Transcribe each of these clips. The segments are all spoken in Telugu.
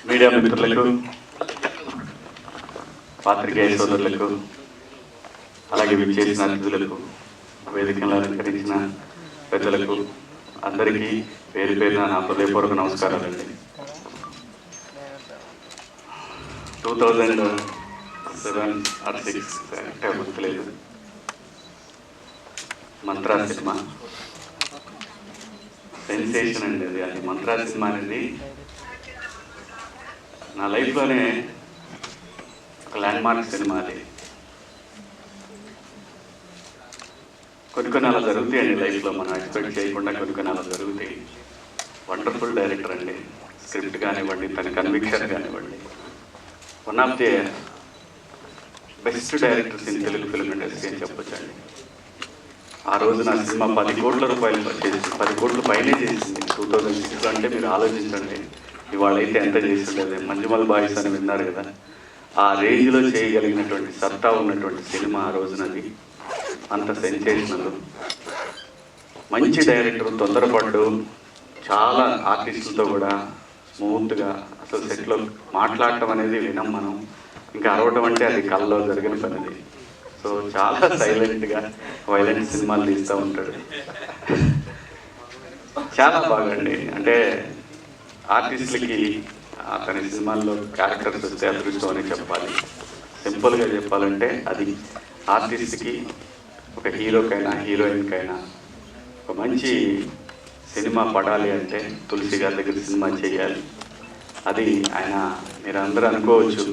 మీడియా మిత్రులకు, పాత్రికేయ సోదరులకు, అలాగే విచ్చేసిన అతిథులకు, వేదికలను అలంకరించిన పెద్దలకు అందరికీ పేరు పేరున నా హృదయపూర్వక నమస్కారాలండి. 2007 or 6 కరెక్ట్గా గుర్తులేదు, మంత్రా సినిమా సెన్సేషన్ అండి. అది మంత్రా సినిమా అనేది నా లైఫ్లోనే ఒక ల్యాండ్మార్క్ సినిమా. అది కొన్ని అలా జరుగుతాయండి లైఫ్లో, మనం ఎక్స్పెక్ట్ చేయకుండా కొన్ని అలా జరుగుతాయి. వండర్ఫుల్ డైరెక్టర్ అండి. స్క్రిప్ట్ కానివ్వండి, తన కన్విక్షన్ కానివ్వండి, one of the best directors in Telugu film industry అని చెప్పొచ్చండి. ఆ రోజు నా సినిమా 10 కోట్ల రూపాయలు చేసింది, 10 కోట్ల పైనే చేసింది 2006 అంటే మీరు ఆలోచించండి, ఇవాళ అయితే ఎంత చేస్తుండేది. మంజుమల్ బాయ్స్ అని విన్నారు కదా, ఆ రేంజ్లో చేయగలిగినటువంటి సత్తా ఉన్నటువంటి సినిమా ఆ రోజునది. అంత సెన్సేషనల్, మంచి డైరెక్టర్, తొందరపడ్డు చాలా ఆర్టిస్టులతో కూడా స్మూత్గా అసలు సెట్లో మాట్లాడటం అనేది వినం మనం. ఇంకా అరవటం అంటే అది కళ్ళలో జరిగిన పనిది. సో చాలా సైలెంట్గా వైలెంట్ సినిమాలు తీస్తూ ఉంటాడు. చాలా బాగండి. అంటే ఆర్టిస్టులకి అతని సినిమాల్లో క్యారెక్టర్స్ వస్తే అదృష్టం అని చెప్పాలి. సింపుల్గా చెప్పాలంటే అది ఆర్టిస్ట్కి, ఒక హీరోకైనా హీరోయిన్కైనా ఒక మంచి సినిమా పడాలి అంటే తులసి గారి దగ్గర సినిమా చేయాలి. అది ఆయన, మీరు అందరూ అనుకోవచ్చు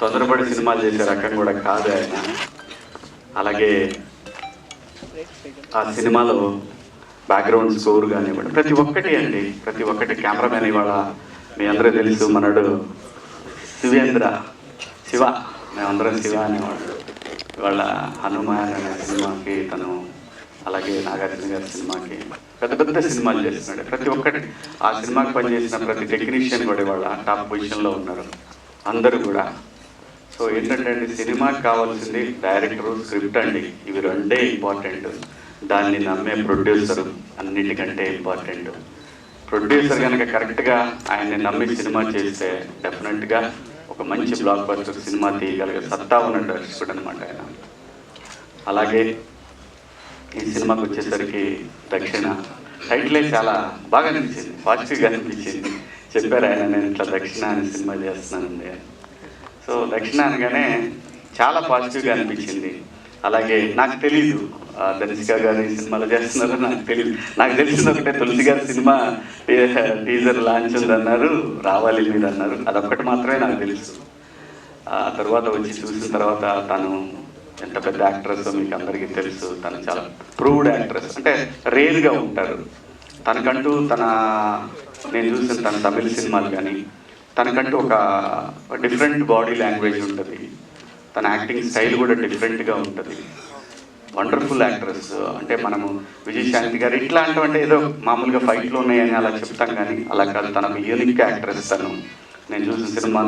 తొందరపడి సినిమాలు చేసే రకం కూడా కాదు ఆయన. అలాగే ఆ సినిమాలో బ్యాక్గ్రౌండ్ స్కోర్ కానివ్వండి, ప్రతి ఒక్కటి అండి, ప్రతి ఒక్కటి. కెమెరామెన్ ఇవాళ మీ అందరూ తెలుసు, మనడు శివ, మేమందరం శివ అనేవాడు. ఇవాళ హనుమాన్ అనే సినిమాకి తను, అలాగే నాగార్జున గారి సినిమాకి పెద్ద సినిమాలు చేస్తున్నాడు. ప్రతి ఒక్కటి ఆ సినిమాకి పనిచేసిన ప్రతి టెక్నీషియన్ కూడా ఇవాళ టాప్ పొజిషన్లో ఉన్నారు అందరూ కూడా. సో ఏంటంటే అండి, సినిమాకి కావాల్సింది డైరెక్టరు, స్క్రిప్ట్ అండి. ఇవి రెండే ఇంపార్టెంట్. దాన్ని నమ్మే ప్రొడ్యూసరు అన్నిటికంటే ఇంపార్టెంట్. ప్రొడ్యూసర్ కనుక కరెక్ట్గా ఆయన్ని నమ్మి సినిమా చేస్తే డెఫినెట్గా ఒక మంచి బ్లాక్ బస్టర్ సినిమా తీయగలిగే సత్తా ఉన్న దర్శకుడు అనమాట ఆయన. అలాగే ఈ సినిమాకి వచ్చేసరికి దక్షిణ టైటిలే చాలా బాగా అనిపించింది, పాజిటివ్గా అనిపించింది. చెప్పారు ఆయన, నేను ఇట్లా దక్షిణ అనే సినిమా చేస్తున్నానండి. సో దక్షిణ అనగానే చాలా పాజిటివ్గా అనిపించింది. అలాగే నాకు తెలీదు ధనుషిక గారు ఈ సినిమాలో చేస్తున్నారో నాకు తెలియదు. నాకు తెలిసింది ఒకటే, తులసి గారి సినిమా టీజర్ లాంచ్ ఉందన్నారు, రావాలి మీరు అన్నారు. అదొక్కటి మాత్రమే నాకు తెలుసు. ఆ తర్వాత వచ్చి చూసిన తర్వాత తను ఎంత పెద్ద యాక్ట్రెస్ మీకు అందరికీ తెలుసు. తను చాలా ప్రూవ్డ్ యాక్ట్రెస్, అంటే రేర్గా ఉంటారు. తనకంటూ నేను చూసిన తన తమిళ సినిమాలు కానీ తనకంటూ ఒక డిఫరెంట్ బాడీ లాంగ్వేజ్ ఉంటుంది. తన యాక్టింగ్ స్టైల్ కూడా డిఫరెంట్గా ఉంటుంది. Wonderful actress. అంటే మనము విజయశాంతి గారు ఇట్లాంటివంటే ఏదో మామూలుగా ఫైట్లో ఉన్నాయని అలా చెప్తాం, కానీ అలా కాదు. తన యూనిక్ యాక్ట్రెస్ తను. నేను చూసిన సినిమా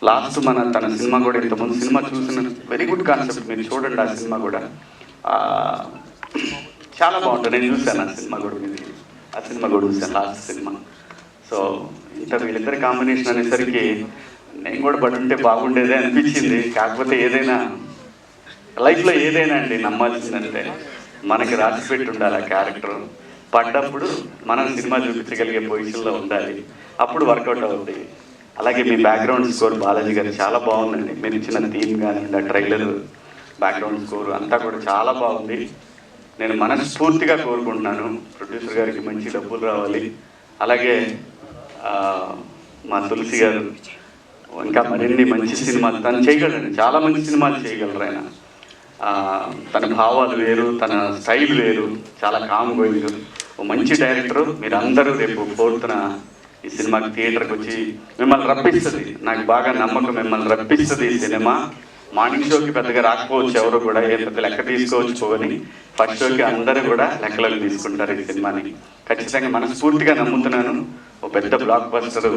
లాస్ట్ తన సినిమా కూడా, ఇంతకుముందు సినిమా చూసిన వెరీ గుడ్ కాన్సెప్ట్, మీరు చూడండి. ఆ సినిమా కూడా చాలా బాగుంటుంది. నేను చూశాను ఆ సినిమా కూడా చూశాను లాస్ట్ సినిమా. సో వీళ్ళిద్దరి కాంబినేషన్ అనేసరికి నేను కూడా పడుంటే బాగుండేదే అనిపించింది. కాకపోతే ఏదైనా లైఫ్లో ఏదైనా అండి, నమ్మాల్సిందంటే మనకి రాసి పెట్టి ఉండాలి. ఆ క్యారెక్టర్ పడ్డప్పుడు మనం సినిమా చూపించగలిగే పొజిషన్లో ఉండాలి, అప్పుడు వర్కౌట్ అవుతుంది. అలాగే మీ బ్యాక్గ్రౌండ్ స్కోర్ బాలాజీ గారు చాలా బాగుందండి. మీరు ఇచ్చిన థీమ్ కానీ ఆ ట్రైలర్, బ్యాక్గ్రౌండ్ స్కోర్ అంతా కూడా చాలా బాగుంది. నేను మనస్ఫూర్తిగా కోరుకుంటున్నాను ప్రొడ్యూసర్ గారికి మంచి డబ్బులు రావాలి. అలాగే మా తులసి గారు ఇంకా మరిన్ని మంచి సినిమాలు తను చేయగలరండి. చాలా మంచి సినిమాలు చేయగలరు ఆయన. తన భావాలు వేరు, తన స్టైల్ వేరు, చాలా కామ్ గోయింగ్, ఓ మంచి డైరెక్టరు. మీరు అందరూ రేపు 4th ఈ సినిమాకి థియేటర్కి వచ్చి మిమ్మల్ని రప్పిస్తుంది. నాకు బాగా నమ్మకం, మిమ్మల్ని రప్పిస్తుంది ఈ సినిమా. మార్నింగ్ షోకి పెద్దగా రాకపోవచ్చు, ఎవరు కూడా ఏ పెద్ద లెక్క తీసుకోవచ్చు అని, ఫస్ట్ షోకి అందరూ కూడా లెక్కలకు తీసుకుంటారు ఈ సినిమాని. ఖచ్చితంగా మనస్ఫూర్తిగా నమ్ముతున్నాను. ఓ పెద్ద బ్లాక్ బస్టర్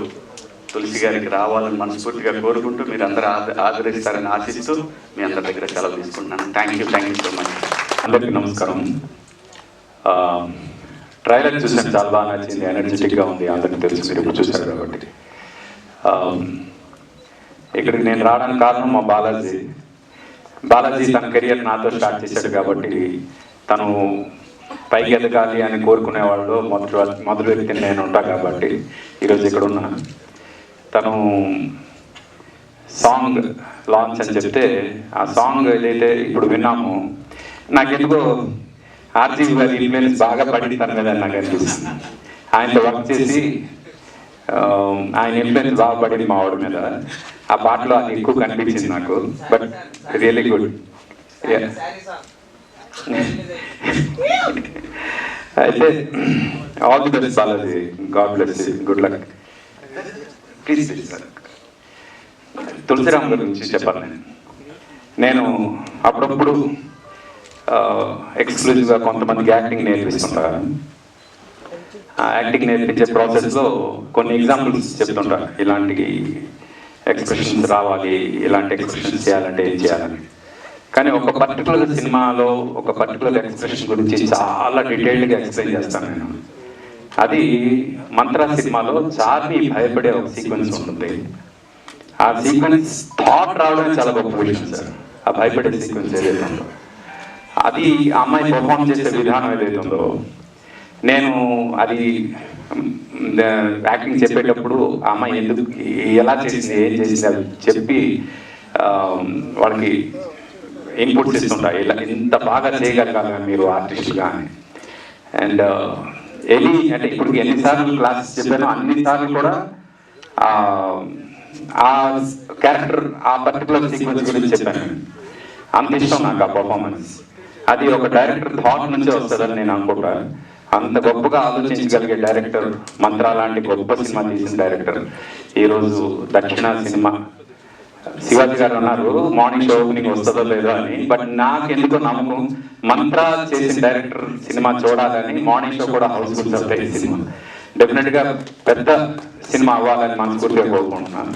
తులసి గారికి రావాలని మనస్ఫూర్తిగా కోరుకుంటూ, మీరు అందరూ ఆదరిస్తారని ఆశిస్తూ మీ అందరి దగ్గర సెలవు తీసుకుంటున్నాను. Thank you so much. అందరికీ నమస్కారం. ట్రైలర్ చూసాను, చాలా బాగా నచ్చింది, ఎనర్జెటిక్గా ఉంది. అందరికీ తెలుసు, మీరు ఇప్పుడు చూశారు కాబట్టి. ఇక్కడికి నేను రావడానికి కారణం మా బాలాజీ తన కెరియర్ నాతో స్టార్ట్ చేశాడు కాబట్టి తను పైకి ఎదగాలి అని కోరుకునేవాళ్ళు మొదటి వ్యక్తిని నేను ఉంటా కాబట్టి ఈరోజు ఇక్కడ ఉన్నా. తను సాంగ్ లాంచ్ అని చెప్తే ఆ సాంగ్ ఏదైతే ఇప్పుడు విన్నామో నాకెందుకో ఆర్జీవి గారి ఇన్ఫ్లుయెన్స్ బాగా పడింది తన మీద నాకు అనిపిస్తుంది. ఆయనతో వర్క్ చేసి ఆయన ఇన్ఫ్లుయెన్స్ బాగా పడింది మా వాడి మీద. ఆ పాటలో అది ఎక్కువ కనిపించింది నాకు. But really good. అయితే all the best Balaji. God bless you. Good luck. Please sir. Tulasiram గురించి చెప్పాలి. నేను అప్పుడప్పుడు ఎక్స్క్లూజివ్గా కొంతమందికి యాక్టింగ్ నేర్పిస్తుంటాను. ఆ యాక్టింగ్ నేర్పించే ప్రాసెస్లో కొన్ని ఎగ్జాంపుల్స్ చెప్తుంటాను. ఇలాంటి ఎక్స్ప్రెషన్స్ రావాలి, ఇలాంటి ఎక్స్ప్రెషన్స్ చేయాలంటే ఏం చేయాలని. కానీ ఒక పర్టికులర్ సినిమాలో ఒక పర్టికులర్ ఎక్స్ప్రెషన్ గురించి చాలా డీటెయిల్డ్గా ఎక్స్ప్లెయిన్ చేస్తాను నేను. అది మంత్రా సినిమాలో చార్మి భయపడే ఒక సీక్వెన్స్ ఉంటుంది. ఆ సీక్వెన్స్ థాట్ రావడం చాలా గొప్ప విషయం సార్. ఆ భయపడే సీక్వెన్స్ ఏదైతే ఉందో అది ఆ అమ్మాయి పర్ఫామ్ చేసే విధానం ఏదైతే ఉందో, నేను అది యాక్టింగ్ చెప్పేటప్పుడు ఆ అమ్మాయి ఎందుకు ఎలా చేసింది, ఏం చేసింది అది చెప్పి వాళ్ళకి ఇన్పుట్స్ ఇస్తుంటా. ఇలా ఇంత బాగా చేయగలగాలి మీరు ఆర్టిస్ట్గా అని. అండ్ అంటే ఇప్పుడు ఎన్నిసార్లు క్లాసెస్ చెప్పానో అన్నిసార్లు కూడా ఆ క్యారెక్టర్ ఆ పర్టికులర్ సీక్వెన్స్ గురించి చెప్పాను. అంత ఇష్టం నాకు ఆ పర్ఫార్మెన్స్. అది ఒక డైరెక్టర్ థాట్ నుంచే వస్తుందని నేను అనుకుంటా. అంత గొప్పగా ఆలోచించగలిగే డైరెక్టర్, మంత్రా లాంటి గొప్ప సినిమా తీసిన డైరెక్టర్ ఈరోజు దక్షిణ సినిమా. శివాజీ గారు అన్నారు మార్నింగ్ షో ఓపెనింగ్ వస్తుందో లేదో అని. బట్ నాకు ఎందుకో నమ్మకం మంత్రా చేసిన డైరెక్టర్ సినిమా చూడాలని మార్నింగ్ షో కూడా హౌస్ఫుల్ అవుతాయి. సినిమా డెఫినెట్గా పెద్ద సినిమా అవ్వాలని మనస్ఫూర్తిగా కోరుకుంటున్నాను.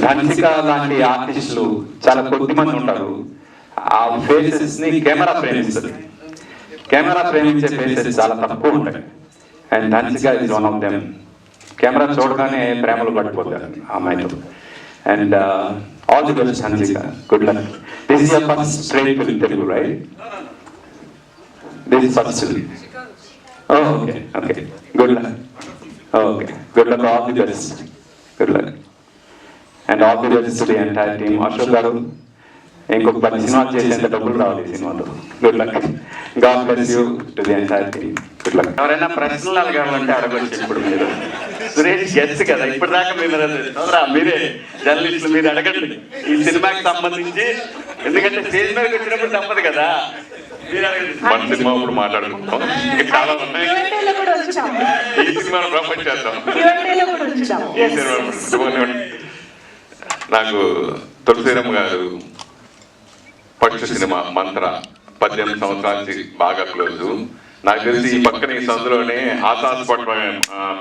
ధన్సిక లాంటి ఆర్టిస్టులు చాలా కొద్ది మంది ఉంటారు. ఆ ఫేసెస్ ని కెమెరా ప్రేమిస్తుంది. కెమెరా ప్రేమించే ఫేసెస్ చాలా తక్కువ ఉంటాయి. And Dhansika is one of them. Camera చూడగానే ప్రేమలు పడిపోతారు ఆ అమ్మాయితో. And all the best Dhansika. Good luck. This is your first straight film Telugu, right? This is first film. Okay okay. Good luck. Okay, good luck. All the best. Good luck. And all the best to the entire team. Ashok garu ఇంకొక 10 సినిమాలు చేసేంత డబ్బులు రావాలి ఈ సినిమాతో. Good luck. God bless you to the entire team. Good luck. ఎవరైనా ప్రశ్నలు అడగాలంటే అడగొచ్చు. ఇప్పుడు మీరు సురేష్ గెస్ట్ కదా, ఇప్పటిదాకా మీరే జర్నలిస్టులు, మీరు అడగండి ఈ సినిమాకి సంబంధించి. ఎందుకంటే స్టేజ్ మీదకి వచ్చినప్పుడు తప్పదు కదా. మన సినిమా ఇప్పుడు మాట్లాడుకుంటాం. ఇంకా చాలా ఉన్నాయి. ఈ సినిమాను ప్రమోట్ చేద్దాం. ఈ సినిమా నాకు తులసిరామ్ గారు ఫస్ట్ సినిమా మంత్ర 18 సంవత్సరాల నుంచి బాగా క్లోజు. నాకు తెలిసి ఈ పక్కన ఈ సందులోనే ఆసాస్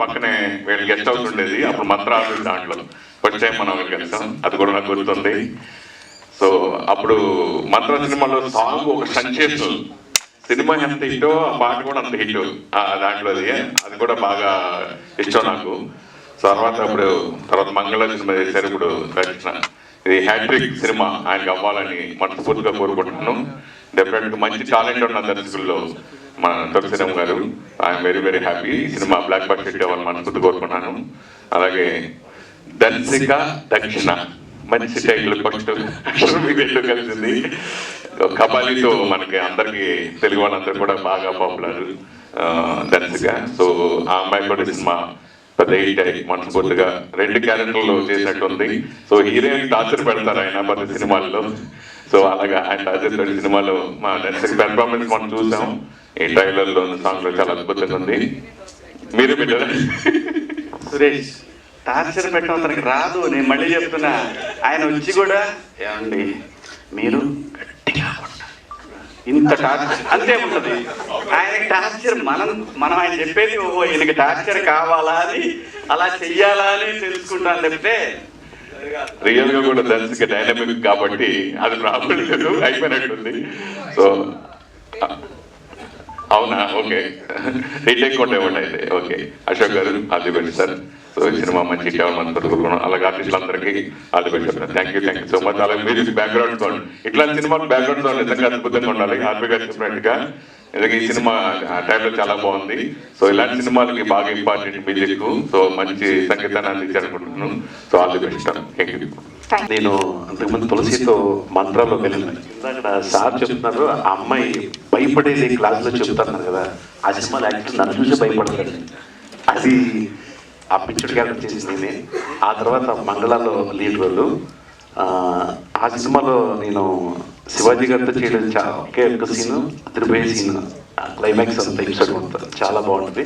పక్కనే వీళ్ళు గెస్ట్ హౌస్ ఉండేది. అప్పుడు మంత్ర దాంట్లో ఫస్ట్ టైం మనం కలిసాం. అది కూడా నాకు గుర్తుంది. సో అప్పుడు మంత్ర సినిమాలో సాంగ్ ఒక సెన్సేషన్. సినిమా ఎంత హిట్టో ఆ పాట కూడా అంత హిట్ దాంట్లోది. అది కూడా బాగా ఇష్టం నాకు. తర్వాత మంగళ సినిమా చేశారు. ఇప్పుడు దక్షిణ. ఇది హ్యాట్రిక్ సినిమా ఆయనకి అవ్వాలని మనస్ఫూర్తిగా కోరుకుంటున్నాను. డెఫినెట్గా మంచి టాలెంట్ ఉన్న దర్శకుల్లో మన తులసిరామ్ గారు. I'm very very happy. Cinema block buster hit అవ్వాలని మనస్ఫూర్తి కోరుకుంటున్నాను. అలాగే ధన్సిక దక్షిణ మంచి టైటిల్. ఫస్ట్ రెండు కలిసింది. కబాలీతో మనకి అందరికి తెలుగు వాళ్ళందరూ కూడా బాగా పాపులర్ ధన్సిక. సో ఆ అమ్మాయి కూడా సినిమా పెద్ద హిట్ అయ్యి మనస్ఫూర్తిగా 2 క్యారెక్టర్లు చేసినట్టుంది. సో హీరోయిన్ టార్చర్ పెడతారు ఆయన 10 సినిమాల్లో. సో అలాగా ఆయన టార్చర్ పెట్టి సినిమాలో మా ధన్సిక పెర్ఫార్మెన్స్ మనం చూసాం. ఈ ట్రైలర్లో సాంగ్ లో చాలా అద్భుతంగా ఉంది. మీరు పెట్టారు సురేష్ టార్చర్ పెట్టడం అతనికి రాదు. నేను మళ్ళీ చెప్తున్నా, ఆయన వచ్చి కూడా ఏమండి మీరు గట్టిగా ఇంత టార్చర్ అంతే ఉంటుంది. ఆయనకి టార్చర్ మనం ఆయన చెప్పేది ఓహో ఈయనకి టార్చర్ కావాలా అని అలా చెయ్యాలా అని తెలుసుకుంటాను తప్పితే రియల్ గా కూడా ధన్సిక డైనమిక్ కాబట్టి అది ప్రాబ్లం లేదు, అయిపోయినట్టుంది. సో అవునా, ఓకే రీటేక్ కూడా ఇవ్వండి అయితే. ఓకే అశోక్ గారు, అది బెస్ట్ సార్. సో ఈ సినిమా మంచి డెవలప్మెంట్ కోరుకున్నాను. అలాగే ఆర్టిస్టులందరికీ all the best. Thank you so much. అలాగే మ్యూజిక్ బ్యాక్గ్రౌండ్ సౌండ్, ఇట్లాంటి సినిమాలు బ్యాక్గ్రౌండ్ సౌండ్ నిజంగా అద్భుతంగా ఉండాలి. హార్వీ గారు చెప్పినట్టుగా నిజంగా ఈ సినిమా టైంలో చాలా బాగుంది. సో ఇలాంటి సినిమాలకి బాగా ఇంపార్టెంట్ మ్యూజిక్. సో మంచి సంగీతాన్ని అందించాలనుకుంటున్నాను. So all the best. Thank you. నేను అంతకుముందు తులసితో మంత్రాల్లో వెళ్ళాను. ఇందాక సార్ చెప్తున్నారు ఆ అమ్మాయి భయపడేది క్లాస్లో చెప్తున్నారు కదా, ఆ సినిమాలో యాక్చువల్ నన్ను చూసి భయపడతాడు. అది ఆ పిక్చర్ క్యారెక్టర్ చేసింది. ఆ తర్వాత మంగళాలో లీడ్ రోల్. ఆ సినిమాలో నేను శివాజీ గారితో చేయడం ఒకే ఒక్క సీను, తిరుపతి సీన్, క్లైమాక్స్ అంత ఎపిసోడ్ ఉంటుంది, చాలా బాగుంటుంది.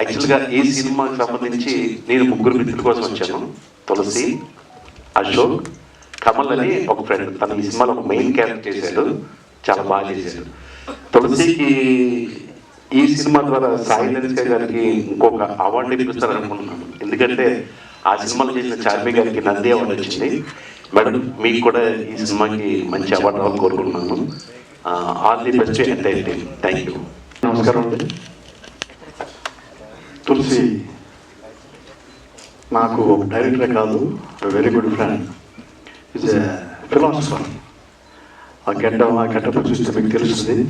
యాక్చువల్గా ఈ సినిమాకి సంబంధించి నేను 3 మిత్రుల కోసం వచ్చాను. తులసి, అశోక్, కమల్ అని ఒక ఫ్రెండ్. తను ఈ సినిమాలో ఒక మెయిన్ క్యారెక్టర్ చేశాడు, చాలా బాగా చేశాడు. తులసికి ఈ సినిమా ద్వారా సాయి ధనుష్ గారికి ఇంకొక అవార్డు ఇప్పిస్తారనుకుంటున్నాను. ఎందుకంటే ఆ సినిమాలో చేసిన చార్మి గారికి నంది అవార్డు వచ్చింది. మేడం మీకు కూడా ఈ సినిమాకి మంచి అవార్డు రావాలని కోరుకుంటున్నాను. All the best entire team. Thank you. నమస్కారం అండి. తులసి నాకు ఒక డైరెక్టరే కాదు, very good friend. Is a philosopher. ఆ గెటప్ చూస్తే మీకు తెలుస్తుంది.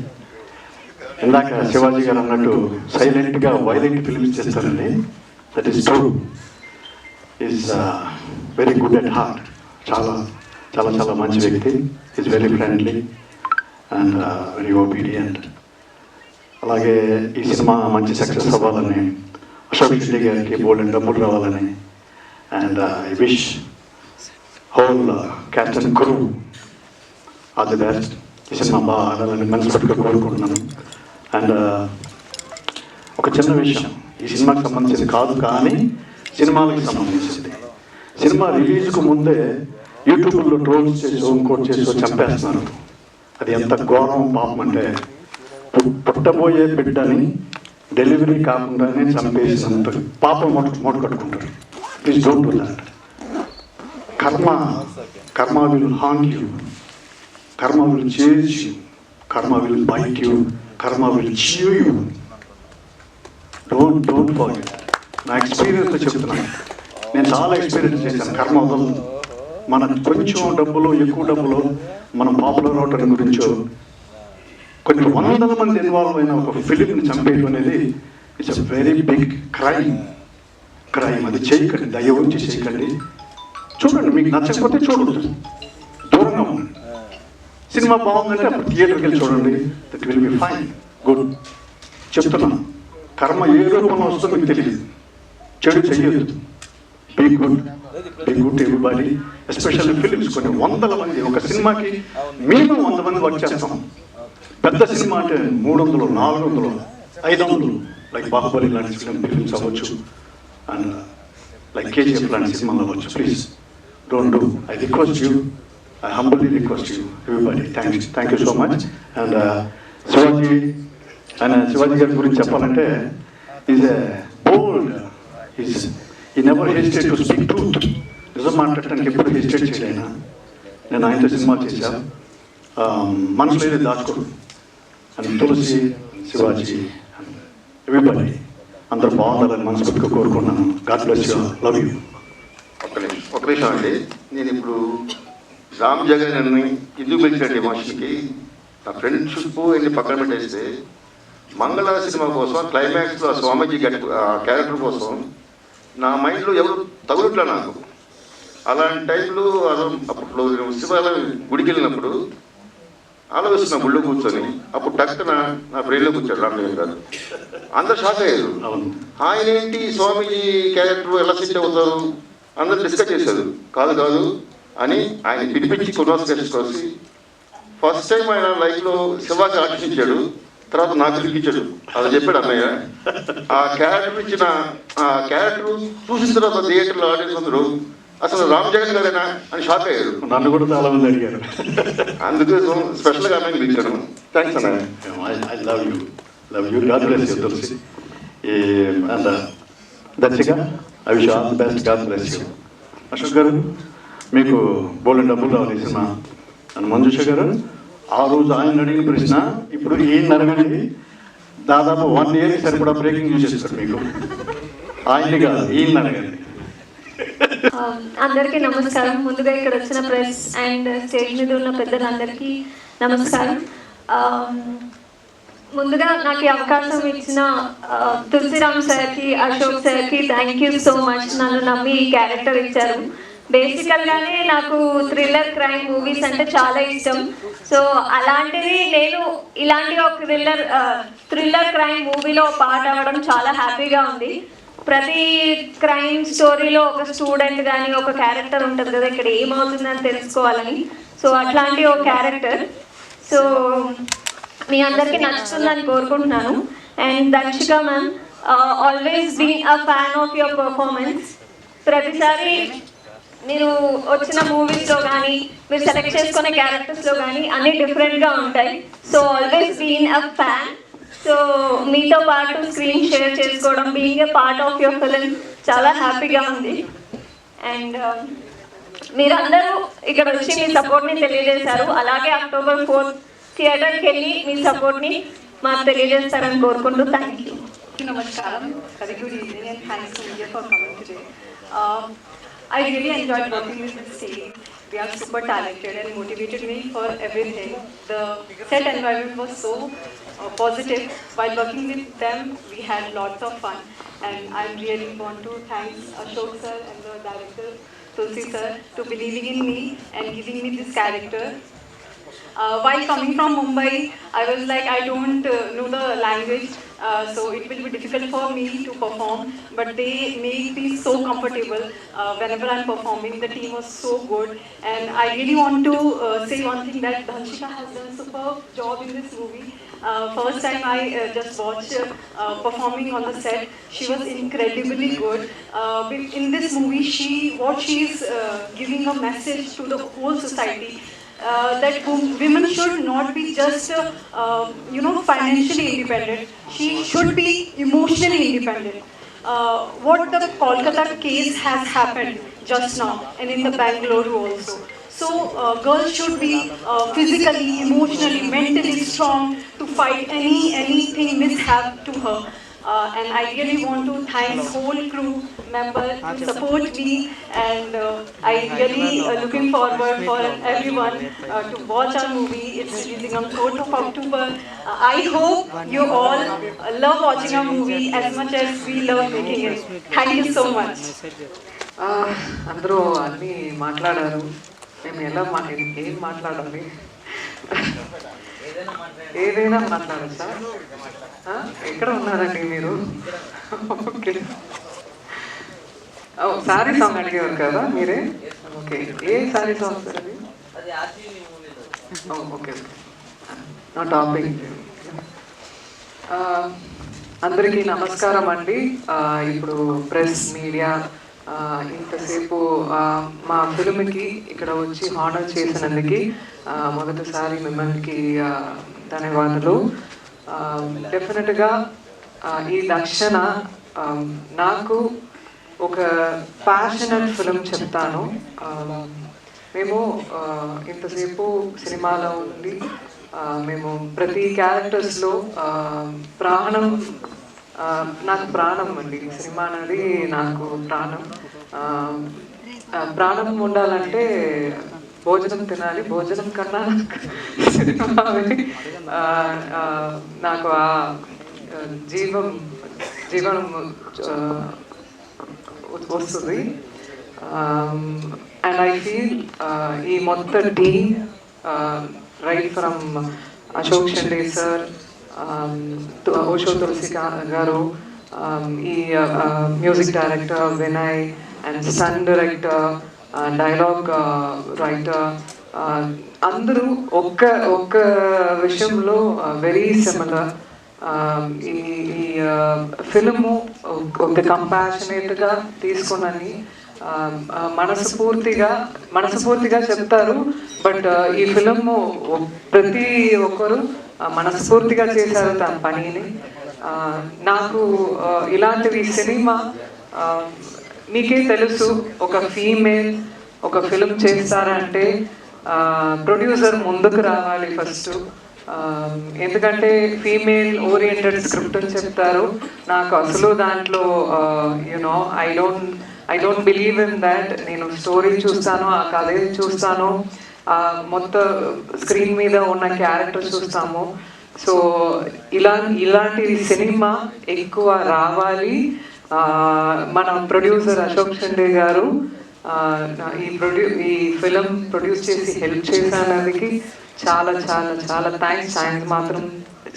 ఇందాక శివాజీ గారు అన్నట్టు సైలెంట్గా వైలెంట్ ఫిల్మ్స్ చేస్తారండి. That is true. Is very good at heart. చాలా చాలా చాలా మంచి వ్యక్తి. Is very friendly and very obedient. అలాగే ఈ సినిమా మంచి సక్సెస్ అవ్వాలని, అశోక్ రెడ్డి గారికి బోల్డెన్ డబ్బులు రావాలని, and I wish whole caste and crew all the best. ఈ సినిమా బాగా ఆడాలని మనస్ఫూర్తిగా కోరుకుంటున్నాను. అండ్ ఒక చిన్న విషయం, ఈ సినిమాకి సంబంధించింది కాదు కానీ సినిమాలకు సంబంధించింది. సినిమా రిలీజ్కు ముందే యూట్యూబ్లో ట్రోల్స్ చేసి ఇంకోటి చేసి చంపేస్తున్నారు. అది ఎంత ఘోరం పాపం అంటే, పుట్టబోయే బిడ్డని డెలివరీ కాకుండానే చంపేసినంత పాపం మూట కట్టుకుంటారు. Please don't do that. కర్మ విల్ హాంట్ యూ, కర్మ విల్ చేజ్ యూ, కర్మ విల్ బైట్ యూ, కర్మ విల్ చీవ్ యూ. Don't forget. నా ఎక్స్పీరియన్స్తో చెప్తున్నాను. నేను చాలా ఎక్స్పీరియన్స్ చేశాను. కర్మ వదలదు. మన కొంచెం డబ్బులు, ఎక్కువ డబ్బులు, మనం పాపులర్ అవటం గురించో కొన్ని 100 మంది ఇన్వాల్వ్ అయిన ఒక ఫిలింని చంపేయడం అనేది it's a very big crime. అది చేయకండి, దయ ఉంచి చేయకండి. చూడండి, మీకు నచ్చకపోతే చూడదు, దూరంగా ఉండండి. సినిమా బాగుందంటే అప్పుడు థియేటర్కి వెళ్ళి చూడండి. That will be fine, good. చెప్తున్నాను, కర్మ ఏ రూపంలో వస్తుందో మీకు తెలియదు. చెడు చెయ్యొద్దు. Be good everybody. Especially films కొన్ని 100 మంది ఒక సినిమాకి మినిమం 100 మంది వర్క్ చేస్తాం. పెద్ద సినిమా అంటే 300, 400, 500 లైక్ బాహుబలి లాంటి ఫిలిమ్స్ అవ్వచ్చు, అండ్ లైక్ కేజీఎఫ్ లాంటి సినిమాలు అవ్వచ్చు. Please don't do. I request you, I humbly request you everybody. Thank you so much. And Shivaji గారి గురించి చెప్పాలంటే ఈజ్ ఎ బోల్డ్. ఈ never hesitate to speak truth. నిజం మాట్లాడటానికి ఎప్పుడు హెసిటేట్ చేయలేనా. నేను ఆయనతో సినిమా చేశాను. మనసులో ఏది దాచుకోడు. అండ్ తులసి, శివాజీ, ఎవ్రీబడి అందరూ బాగుండాలని మనస్ఫూర్తిగా కోరుకున్నాను. God bless you, love you. ఒక నిమిషం అండి. నేను ఇప్పుడు రామ్ జగన్ అని ఎందుకు పిలిచాడు ఎమోషన్కి, నా ఫ్రెండ్షిప్ ఎన్ని పక్కన పెట్టేస్తే మంగళ సినిమా కోసం క్లైమాక్స్లో స్వామీజీ క్యారెక్టర్ కోసం నా మైండ్లో ఎవరు తగులుట్లా నాకు. అలాంటి టైంలో అప్పుడు శివాలయం గుడికి వెళ్ళినప్పుడు ఆలోచిస్తున్నా గుళ్ళో కూర్చొని. అప్పుడు టక్కున నా బ్రెయిన్లో కూర్చోడు రామజగన్ గారు. అందరు షాక్ అయ్యారు. ఆయన ఏంటి స్వామీజీ క్యారెక్టర్ ఎలా సెట్ అవుతారు అందరు డిస్కస్ చేశారు. కాదు అని ఆయన పిలిపించి కొనసాగించుకోసి ఫస్ట్ టైం ఆయన లైఫ్లో శివాకి ఆకర్షించాడు. తర్వాత నాకు పిలిపించాడు. అది చెప్పాడు అన్నయ్య. ఆ క్యారెక్టర్ ఇచ్చిన ఆ క్యారెక్టర్ చూసిన తర్వాత థియేటర్లో ఆడియన్స్ అందరూ అసలు రామ్ జగన్ గారేనా అని షాక్ అయ్యారు. నన్ను కూడా చాలా మంది అడిగారు. అందుకే స్పెషల్గా అన్నయ్య పిలిచాను. థ్యాంక్స్ అన్నయ్య. I love you. God bless you Tulasi. And Darshika, I wish all the best. God bless you. Ashok garu, మీకు బోల్డెన్ డబ్బులు రావాలి సినిమా. అండ్ మంజుష గారు, ఆ రోజు ఆయన అడిగిన ప్రశ్న ఇప్పుడు ఈయన అడగండి. దాదాపు 1 year సరిపడా బ్రేకింగ్ న్యూస్ చేస్తారు మీకు. ఆయన్ని కాదు, ఈయన అడగండి. అందరికీ నమస్కారం. ముందుగా ఇక్కడ వచ్చిన ప్రెస్ అండ్ స్టేజ్ మీద ఉన్న పెద్దలందరికీ నమస్కారం. ముందుగా నాకు ఈ అవకాశం ఇచ్చిన తులసిరామ్ సార్కి, అశోక్ సార్కి థ్యాంక్ యూ సో మచ్. నన్ను నమ్మి ఈ క్యారెక్టర్ ఇచ్చారు. బేసికల్గానే నాకు థ్రిల్లర్ క్రైమ్ మూవీస్ అంటే చాలా ఇష్టం. సో అలాంటిది నేను ఇలాంటి ఒక థ్రిల్లర్ క్రైమ్ మూవీలో పార్ట్ అవ్వడం చాలా హ్యాపీగా ఉంది. ప్రతి క్రైమ్ స్టోరీలో ఒక స్టూడెంట్ కానీ ఒక క్యారెక్టర్ ఉంటుంది కదా, ఇక్కడ ఏమవుతుందని తెలుసుకోవాలని. సో అట్లాంటి ఒక క్యారెక్టర్. సో మీ అందరికీ నచ్చుతుందని కోరుకుంటున్నాను. And Damshika ma'am, always been a fan of your performance. ప్రతిసారి మీరు వచ్చిన మూవీస్లో కానీ మీరు సెలెక్ట్ చేసుకునే క్యారెక్టర్స్లో కానీ అన్నీ డిఫరెంట్గా ఉంటాయి. So always been a fan. So మీతో పాటు స్క్రీన్ షేర్ చేసుకోవడం, being a part of your film చాలా హ్యాపీగా ఉంది. అండ్ మీరందరూ ఇక్కడ వచ్చి మీ సపోర్ట్ని తెలియజేశారు. అలాగే October 4th థియేటర్కి వెళ్ళి మీ సపోర్ట్ని మాకు తెలియజేస్తారని కోరుకుంటూ thank you. Namaskaram, very good evening and thanks to India for coming today. I really enjoyed working with this team. They are super talented and motivated me for everything. The set environment was so positive. While working with them, we had lots of fun. And I really want to thank Ashok sir and the director Tulsi sir to believing in me and giving me this character. While coming from Mumbai, I was like, I don't know the language, so it will be difficult for me to perform, but they make me so comfortable whenever I'm performing. The team was so good, and I really want to say one thing, that Dhanshika has done a superb job in this movie. First time I just watched performing on the set, she was incredibly good. In this movie, she is giving a message to the whole society. That women should not be just financially independent. She should be emotionally independent. What the Kolkata case has happened just now, and in the Bangalore also. So girls should be physically, emotionally, mentally strong to fight anything mishap to her. And I really want to thank whole crew member to support me, and I really looking forward for everyone to watch our movie. It's releasing on 4th of October. I hope you all love watching our movie as much as we love making it. Thank you so much. అందరూ అన్నీ మాట్లాడారు. మేము ఏం మాట్లాడాలి? ఏదైనా మాట్లాడచ్చా? ఎక్కడ ఉన్నారండి మీరు? ఓకే, సారీ సాంగ్ అడిగేవారు కదా మీరే? ఓకే, ఏ సారీ సాంగ్ సార్ అది? ఓకే, నా టాపిక్. అందరికీ నమస్కారం అండి. ఇప్పుడు ప్రెస్ మీడియా ఇంతసేపు మా ఫిల్మ్కి ఇక్కడ వచ్చి హానర్ చేసినందుకు మొదటిసారి మిమ్మల్ని ధన్యవాదాలు. డెఫినెట్గా ఈ దక్షణ నాకు ఒక ప్యాషనెట్ ఫిలిం చెప్తాను. మేము ఇంతసేపు సినిమాలో ఉండి మేము ప్రతి క్యారెక్టర్స్లో ప్రాణం, నాకు ప్రాణం అండి. సినిమా అనేది నాకు ప్రాణం. ప్రాణం ఉండాలంటే భోజనం తినాలి. భోజనం కన్నా సినిమా నాకు ఆ జీవనం వస్తుంది. అండ్ ఐ ఫీల్ ఈ మొత్తం team, right from Ashok Shinde sir, Osho Tulasi garu, ఈ music director Vinay, and son director, dialogue writer, అందరూ ఒక్క విషయంలో వెరీ సిమిలర్. ఈ ఫిల్ము ఒక కంపాషనేట్గా తీసుకుని మనస్ఫూర్తిగా చెప్తారు. బట్ ఈ ఫిల్ము ప్రతి ఒక్కరు మనస్ఫూర్తిగా చేశారు తన పనిని. నాకు ఇలాంటివి సినిమా మీకే తెలుసు, ఒక ఫీమేల్ ఒక ఫిల్మ్ చేస్తారంటే ప్రొడ్యూసర్ ముందుకు రావాలి ఫస్ట్. ఎందుకంటే ఫీమేల్ ఓరియంటెడ్ స్క్రిప్ట్ అని చెప్తారు. నాకు అసలు దాంట్లో you know I don't believe in that. నేను స్టోరీ చూస్తాను, ఆ కథ చూస్తాను, మొత్తం స్క్రీన్ మీద ఉన్న క్యారెక్టర్ చూస్తాము. సో ఇలాంటి సినిమా ఎక్కువ రావాలి. మన ప్రొడ్యూసర్ అశోక్ షిండే గారు ఈ ఫిలిం ప్రొడ్యూస్ చేసి హెల్ప్ చేసినందుకు చాలా చాలా చాలా థ్యాంక్స్. మాత్రం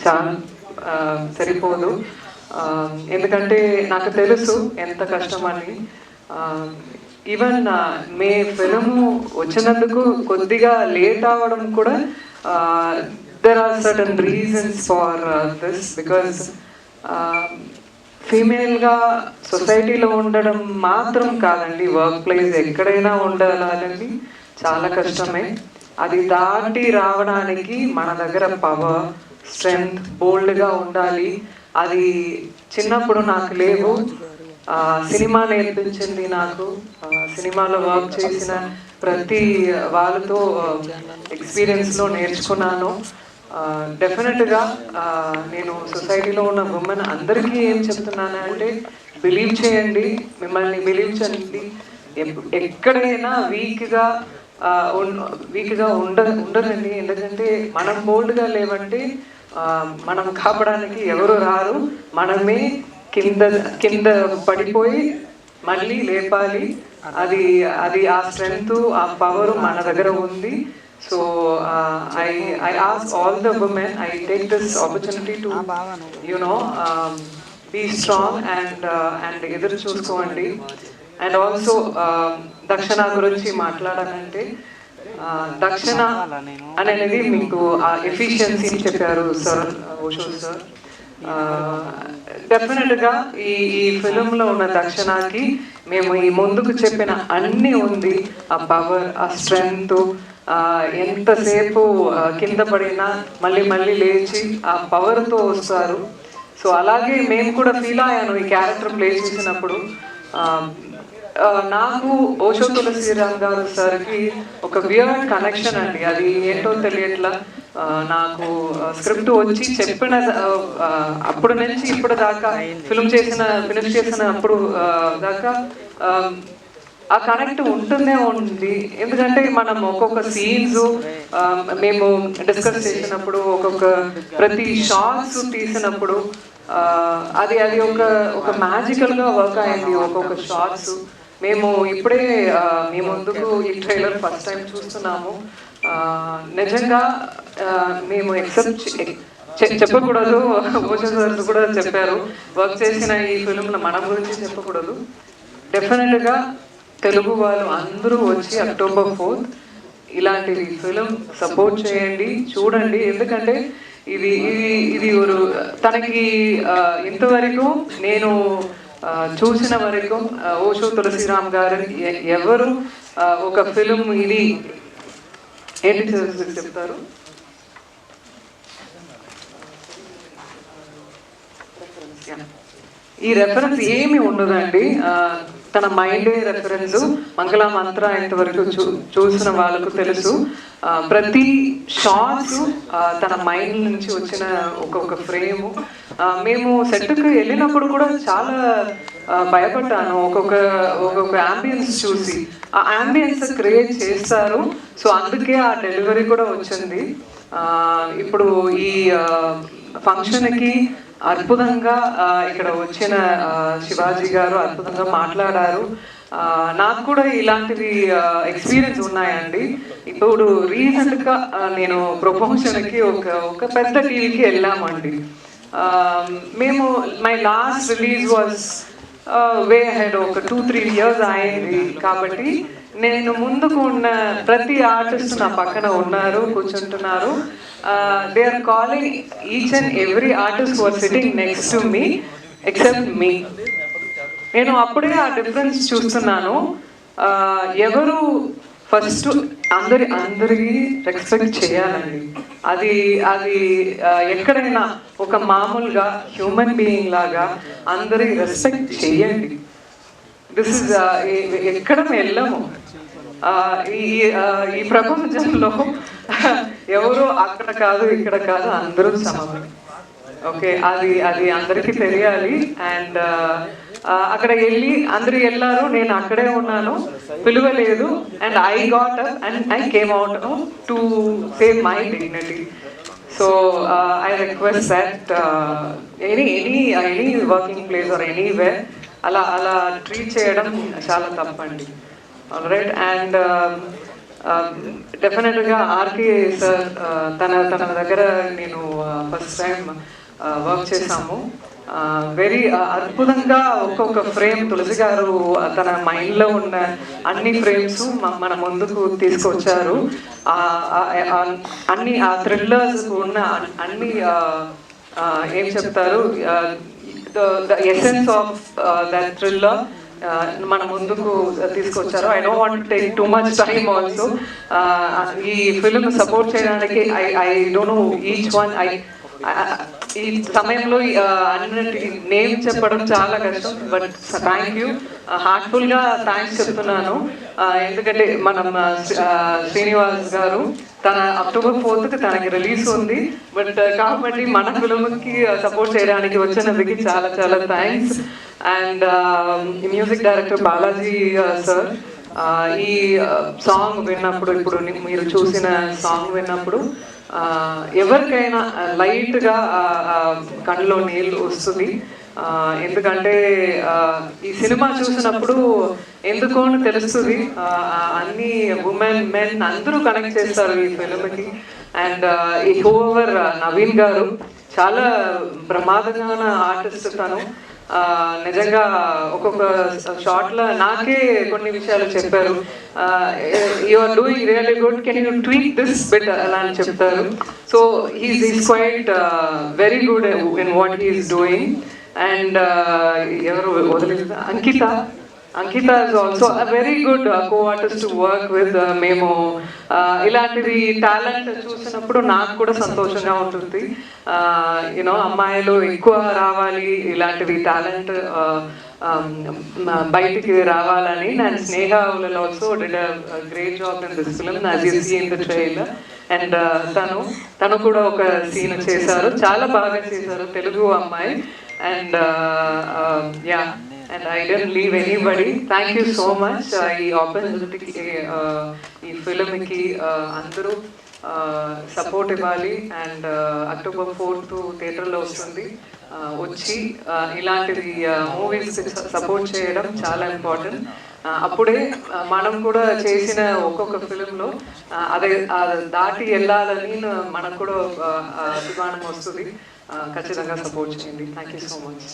చాలా సరిపోదు, ఎందుకంటే నాకు తెలుసు ఎంత కష్టమని. ఈవెన్ మే ఫిలిము వచ్చినందుకు కొద్దిగా లేట్ అవ్వడం కూడా there are certain reasons for this, because ఫీమేల్గా సొసైటీలో ఉండడం మాత్రం కాదండి, వర్క్ ప్లేస్ ఎక్కడైనా ఉండాలని చాలా కష్టమే. అది దాటి రావడానికి మన దగ్గర పవర్, స్ట్రెంగ్త్, బోల్డ్గా ఉండాలి. అది చిన్నప్పుడు నాకు లేవు. సినిమా నేర్పించింది నాకు. సినిమాలో వర్క్ చేసిన ప్రతి వాళ్ళతో ఎక్స్పీరియన్స్లో నేర్చుకున్నాను. డెఫినెట్గా నేను సొసైటీలో ఉన్న ఉమెన్ అందరికీ ఏం చెప్తున్నాను అంటే, బిలీవ్ చేయండి, మిమ్మల్ని బిలీవ్ చేయండి. ఎక్కడైనా వీక్గా ఉండదండి. ఎందుకంటే మనం బోల్డ్గా లేవంటే మనం కాపాడడానికి ఎవరు రారు. మనమే కింద పడిపోయి మళ్ళీ లేపాలి. అది ఆ స్ట్రెంగ్త్, ఆ పవర్ మన దగ్గర ఉంది. So I ask all the women, I take this opportunity to be strong and ఎదురు చూసుకోండి. అండ్ ఆల్సో దక్షిణ గురించి మాట్లాడాలంటే, దక్షిణ అనేది మీకు ఎఫిషియన్సీ చెప్పారు సార్, ఓషో సార్. డెఫినెట్గా ఈ ఫిలింలో ఉన్న దక్షిణకి మేము ఈ ముందుకు చెప్పిన అన్నీ ఉంది. ఆ పవర్, ఆ స్ట్రెంగ్త్, ఎంతసేపు కింద పడినా మళ్ళీ లేచి ఆ పవర్తో వస్తారు. సో అలాగే మేము కూడా ఫీల్ అయ్యాను ఈ క్యారెక్టర్ ప్లే చేసినప్పుడు. నాకు ఓషో తులసిరామ్ గారు సార్కి ఒక వియర్డ్ కనెక్షన్ అండి. అది ఏంటో తెలియట్లా. నాకు స్క్రిప్ట్ వచ్చి చెప్పిన అప్పుడు నుంచి ఇప్పుడు దాకా ఫినిష్ చేసిన అప్పుడు దాకా ఆ కనెక్ట్ ఉంటుందే ఉంది. ఎందుకంటే మనం ఒక్కొక్క సీన్స్ మేము డిస్కస్ చేసినప్పుడు, ప్రతి షాట్స్ తీసినప్పుడు అది ఒక మ్యాజికల్గా వర్క్ అయింది. ఒక్కొక్క షాట్స్ మేము ఇప్పుడే మీ ముందుకు ఈ ట్రైలర్ ఫస్ట్ టైం చూస్తున్నాము. నిజంగా మేము చెప్పకూడదు, ఓషో సార్ కూడా చెప్పారు, వర్క్ చేసిన ఈ ఫిల్మ్లో మన గురించి చెప్పకూడదు. డెఫినెట్గా తెలుగు వాళ్ళు అందరూ వచ్చి అక్టోబర్ 4th ఇలాంటి ఫిలిం సపోర్ట్ చేయండి, చూడండి. ఎందుకంటే ఇది తనకి ఇంతవరకు నేను చూసిన వరకు ఓషో తులసిరామ్ గారు ఎవరు ఒక ఫిలిం ఇది ఏంటి చెప్తారు, ఈ రెఫరెన్స్ ఏమి ఉండదండి. తన మైండే రెఫరెన్స్. మంగళ మంత్ర ఇంతవరకు చూసిన వాళ్ళకు తెలుసు. ప్రతి షాట్స్ తన మైండ్ నుంచి వచ్చిన ఒక్కొక్క ఫ్రేము. మేము సెట్కి వెళ్ళినప్పుడు కూడా చాలా భయపడ్డాను. ఒక్కొక్క యాంబియన్స్ చూసి ఆ యాంబియన్స్ క్రియేట్ చేస్తారు. సో అందుకే ఆ డెలివరీ కూడా వచ్చింది. ఇప్పుడు ఈ ఫంక్షన్కి అద్భుతంగా ఇక్కడ వచ్చిన శివాజీ గారు అద్భుతంగా మాట్లాడారు. నాకు కూడా ఇలాంటివి ఎక్స్పీరియన్స్ ఉన్నాయండి. ఇప్పుడు రీసెంట్గా నేను ప్రమోషన్కి ఒక పెద్ద టీవీకి వెళ్ళామండి. మేము my last release was way ahead, ఒక 2-3 years అయింది. కాబట్టి నేను ముందుకు ఉన్న ప్రతి ఆర్టిస్ట్ నా పక్కన ఉన్నారు, కూర్చుంటున్నారు. They are calling each and every artist who are sitting next to me except me. నేను అప్పుడే ఆ డిఫరెన్స్ చూస్తున్నాను. ఎవరు ఫస్ట్ అందరికీ రెస్పెక్ట్ చేయాలండి. అది ఎక్కడైనా ఒక మామూలుగా హ్యూమన్ బీయింగ్ లాగా అందరికి రెస్పెక్ట్ చేయండి. దిస్ ఇస్ ఎక్కడ వెళ్ళము. ఈ ప్రపంచంలో ఎవరు అక్కడ కాదు ఇక్కడ కాదు, అందరూ సమమే. ఓకే, అది అది అందరికీ తెలియాలి. అండ్ అక్కడ వెళ్ళి అందరూ వెళ్ళారు, నేను అక్కడే ఉన్నాను, పిలువలేదు. And I got up and I came out to save my dignity. So I request that any working place or anywhere అలా ట్రీట్ చేయడం చాలా తప్పండి. ఆల్రైట్. అండ్ డెఫినెట్గా ఆర్కే సార్ తన దగ్గర నేను ఫస్ట్ టైం వర్క్ చేశాము. వెరీ అద్భుతంగా ఒక్కొక్క ఫ్రేమ్ తులసి గారు తన మైండ్లో ఉన్న అన్ని ఫ్రేమ్స్ మన ముందుకు తీసుకొచ్చారు. అన్ని ఆ థ్రిల్లర్స్ ఉన్న అన్ని ఏం చెప్తారు, the essence of that thriller మన ముందుకు తీసుకొచ్చారు. I don't want to take too much time also. ఈ ఫిల్మ్ సపోర్ట్ చేయడానికి I don't know each one. ఈ సమయంలో అన్నిటి నేమ్ చెప్పడం చాలా కష్టం. బట్ థ్యాంక్ యూ, హార్ట్ఫుల్గా థ్యాంక్స్ చెప్తున్నాను. ఎందుకంటే మనం శ్రీనివాస్ గారు తన October 4th తనకి రిలీజ్ ఉంది. బట్ కాబట్టి మన ఫిల్మ్కి సపోర్ట్ చేయడానికి వచ్చినందుకు చాలా చాలా thanks. And music director Balaji sir, ఈ సాంగ్ విన్నప్పుడు, ఇప్పుడు మీరు చూసిన సాంగ్ విన్నప్పుడు ఎవరికైనా లైట్గా కళ్ళలో నీళ్ళు వస్తుంది. ఎందుకంటే ఈ సినిమా చూసినప్పుడు ఎందుకో తెలుస్తుంది, అన్ని ఉమెన్ మెన్ అందరూ కనెక్ట్ చేస్తారు ఈ ఫిల్మ్కి. అండ్ ఈ హోవర్ నవీన్ గారు చాలా ప్రమాదమైన ఆర్టిస్ట్. తను నిజంగా ఒక్కొక్క షార్ట్లో నాకే కొన్ని విషయాలు చెప్పారు. You are doing really good, can you tweak this bit అలా అని చెప్తారు. So he's quite very good in what he's doing. And ఎవరు వదిలేదు, అంకిత is also a very good co-artist to work with. మేము ఇలాంటిది టాలెంట్ చూసినప్పుడు నాకు కూడా సంతోషంగా ఉంటుంది. యూనో అమ్మాయిలు ఎక్కువ రావాలి, ఇలాంటివి టాలెంట్ బయటికి రావాలని. And Sneha will also did a great job in this film as you see in the trailer. And తను కూడా ఒక సీన్ చేశారు, చాలా బాగా చేశారు, తెలుగు అమ్మాయి. And yeah, and I didn't leave anybody. Thank you so much. ఈ ఆపర్చునిటీకి ఈ ఫిల్మ్కి అందరూ సపోర్ట్ ఇవ్వాలి. అండ్ October 4th థియేటర్లో వస్తుంది, వచ్చి ఇలాంటివి మూవీస్ సపోర్ట్ చేయడం చాలా ఇంపార్టెంట్. అప్పుడే మనం కూడా చేసిన ఒక్కొక్క ఫిలింలో అదే దాటి వెళ్ళాలని మనకు కూడా అభిమానం వస్తుంది. ఖచ్చితంగా సపోర్ట్ చేయండి. Thank you so much.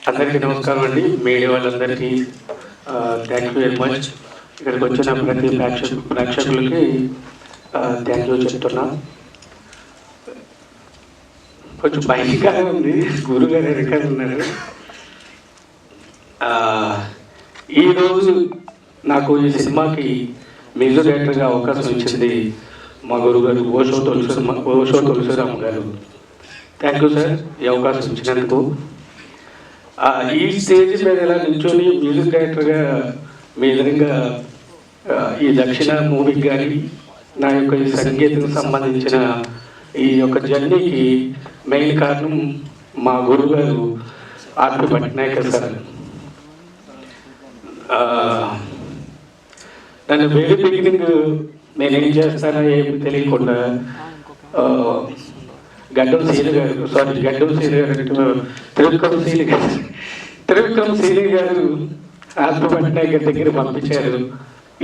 అందరికీ నమస్కారం అండి. మీడియా వాళ్ళందరికీ థ్యాంక్ యూ వెరీ మచ్. ఇక్కడికి వచ్చిన ప్రతి ప్రేక్షకులకి థ్యాంక్ యూ చెప్తున్నా. కొంచెం భయంకరంగా ఉంది, గురుగారు వెనకాల ఉన్నారు. ఈరోజు నాకు ఈ సినిమాకి మ్యూజిక్ డైరెక్టర్గా అవకాశం ఇచ్చింది మా గురుగారు ఓషో తులసిరామ్ గారు. థ్యాంక్ యూ సార్ ఈ అవకాశం ఇచ్చినందుకు. ఈ స్టేజ్ మీద ఎలా నిల్చొని మ్యూజిక్ డైరెక్టర్గా మీ ఎదురుగా ఈ దక్షిణ మూవీకి కానీ నా యొక్క ఈ సంగీతం సంబంధించిన ఈ యొక్క జర్నీకి మెయిన్ కారణం మా గురుగారు ఆర్పి పట్నాయక్ సార్. నన్ను వెరీ బిగినింగ్ నేనేం చేస్తానో ఏమి తెలియకుండా గడ్డం సీని గారు త్రివిక్రమ్ సీని గారు ఆర్పి పట్నాయక్ దగ్గర పంపించారు,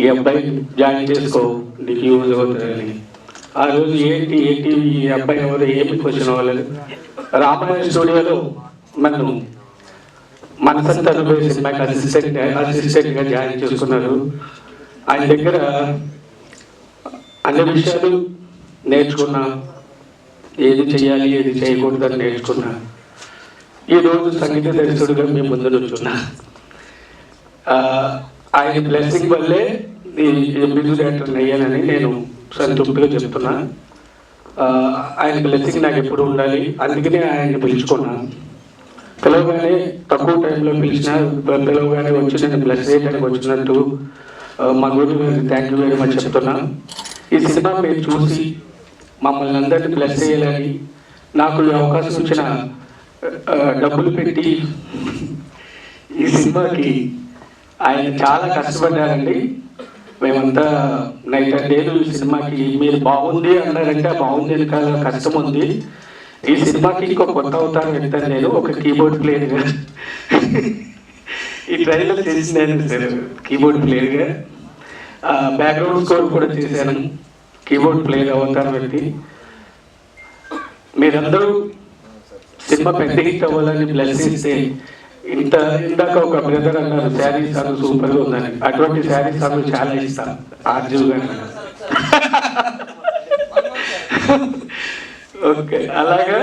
ఈ అబ్బాయి జాయిన్ చేసుకో నీకు యూజ్ అవుతుందని. ఆ రోజు ఏంటి ఈ అబ్బాయి ఎవరు ఏమి క్వశ్చన్ అవ్వలేదు. రామాయణ స్టూడియోలో మనం మనసంతా అనుభవి సినిమాకి అసిస్టెంట్గా జాయిన్ చేసుకున్నారు. ఆయన దగ్గర అన్ని విషయాలు నేర్చుకున్నా, ఏది చేయాలి ఏది చేయకూడదని నేర్చుకున్నా. ఈరోజు సంగీత దర్శకుడిగా మీ ముందు నుంచున్నా. ఆయన బ్లెస్సింగ్ వల్లే ఈ మ్యూజిక్ డైరెక్టర్ అయ్యానని నేను సంతృప్తిగా చెప్తున్నా. ఆయన బ్లెస్సింగ్ నాకు ఎప్పుడు ఉండాలి, అందుకనే ఆయన్ని పిలుచుకున్నాను. పిలవగానే తక్కువ టైంలో పిలవగానే వచ్చి నేను బ్లెస్ చేయడానికి వచ్చినట్టు మా గురువు థ్యాంక్ యూ వెరీ మచ్ చెప్తున్నా. ఈ సినిమా మీరు చూసి మమ్మల్ని అందరినీ బ్లెస్ చేయాలని, నాకు ఈ అవకాశం ఇచ్చిన డబ్బులు పెట్టి ఈ సినిమాకి ఆయన చాలా కష్టపడ్డారండి. మేమంతా నైట్ అండ్ డేలు ఈ సినిమాకి మీరు బాగుంది అన్నారంటే బాగుంది వెనకాల కష్టం ఉంది. ఈ సినిమాకి ఇంకో కొత్త అవతారం ఎత్తాను నేను, ఒక కీబోర్డ్ ప్లేయర్గా. ఈ ట్రైలర్ చేసి నేను కీబోర్డ్ ప్లేయర్గా, బ్యాక్గ్రౌండ్ స్కోర్ కూడా చేశాను, కీబోర్డ్ ప్లేయర్ అవతారం వ్యక్తి. మీరందరూ సినిమా పెద్ద హిట్ అవ్వాలని బ్లెస్ చేస్తే, ఇందాక ఒక బ్రదర్ అన్నారు శారీ సాంగ్ సూపర్గా ఉందని, అటువంటి శారీ సాంగ్ చాలా ఇస్తాను ఆర్జు గారు. ఓకే, అలాగా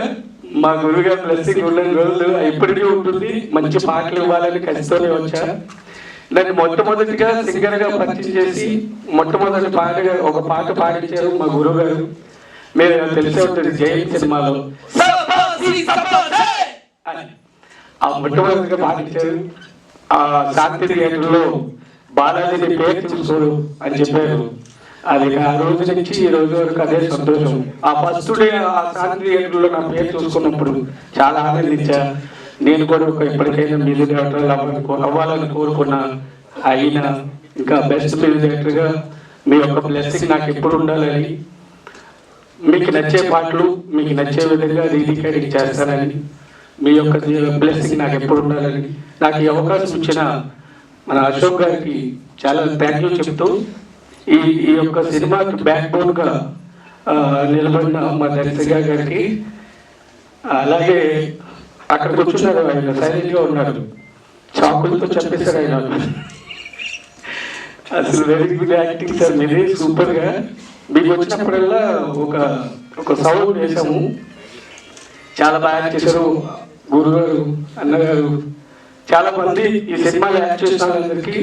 మా గురువుగారు బ్లెస్సింగ్ ఉన్న రోజులు ఇప్పటికీ ఉంటుంది. మంచి పాటలు ఇవ్వాలని ఖచ్చితంగా వచ్చా. నన్ను మొట్టమొదటిగా సింగర్గా పరిచయం చేసి మొట్టమొదటి పాటగా ఒక పాట పాడించారు మా గురువు గారు. మీరు తెలిసే ఉంటుంది జైన్ సినిమాలో ఆ మొట్టమొదటిగా పాటించారు. ఆ శాంతి థియేటర్లో బాలాజీ పేరు చూసుకోడు అని చెప్పారు. అది ఆ రోజు నుంచి ఈ రోజు వరకు అదే సంతోషం. ఆ ఫస్ట్ డే ఆ శాంతి థియేటర్లో నా పేరు చూసుకున్నప్పుడు చాలా ఆనందించా. నేను కూడా ఎప్పటికైనా మ్యూజిక్ డైరెక్టర్ అవ్వాలని కోరుకున్నా. అయినా ఇంకా బెస్ట్ మ్యూజిక్ డైరెక్టర్గా మీ యొక్క బ్లెస్సింగ్ నాకు ఎప్పుడు ఉండాలని, మీకు నచ్చే పాటలు మీకు నచ్చే విధంగా రీడికేట్ చేస్తానని, మీ యొక్క బ్లెస్సింగ్ నాకు ఎప్పుడు ఉండాలని, నాకు ఈ అవకాశం ఇచ్చిన మన అశోక్ గారికి చాలా థ్యాంక్ యూ చెప్తూ, ఈ యొక్క సినిమాకి బ్యాక్ బోన్గా నిలబడిన మా దర్శక గారికి, అలాగే అక్కడ కూర్చున్నారు ఆయన సైలెంట్గా ఉన్నారు, చాకులతో చెప్పేశారు ఆయన. అసలు వెరీ గుడ్ యాక్టింగ్ సార్ మీది, సూపర్గా. మీకు వచ్చినప్పుడల్లా ఒక సౌండ్ వేసాము, చాలా బాగా యాక్ట్ చేశారు. గురుగారు, అన్నగారు, చాలా మంది ఈ సినిమాలో యాక్ట్ చేసిన వాళ్ళందరికీ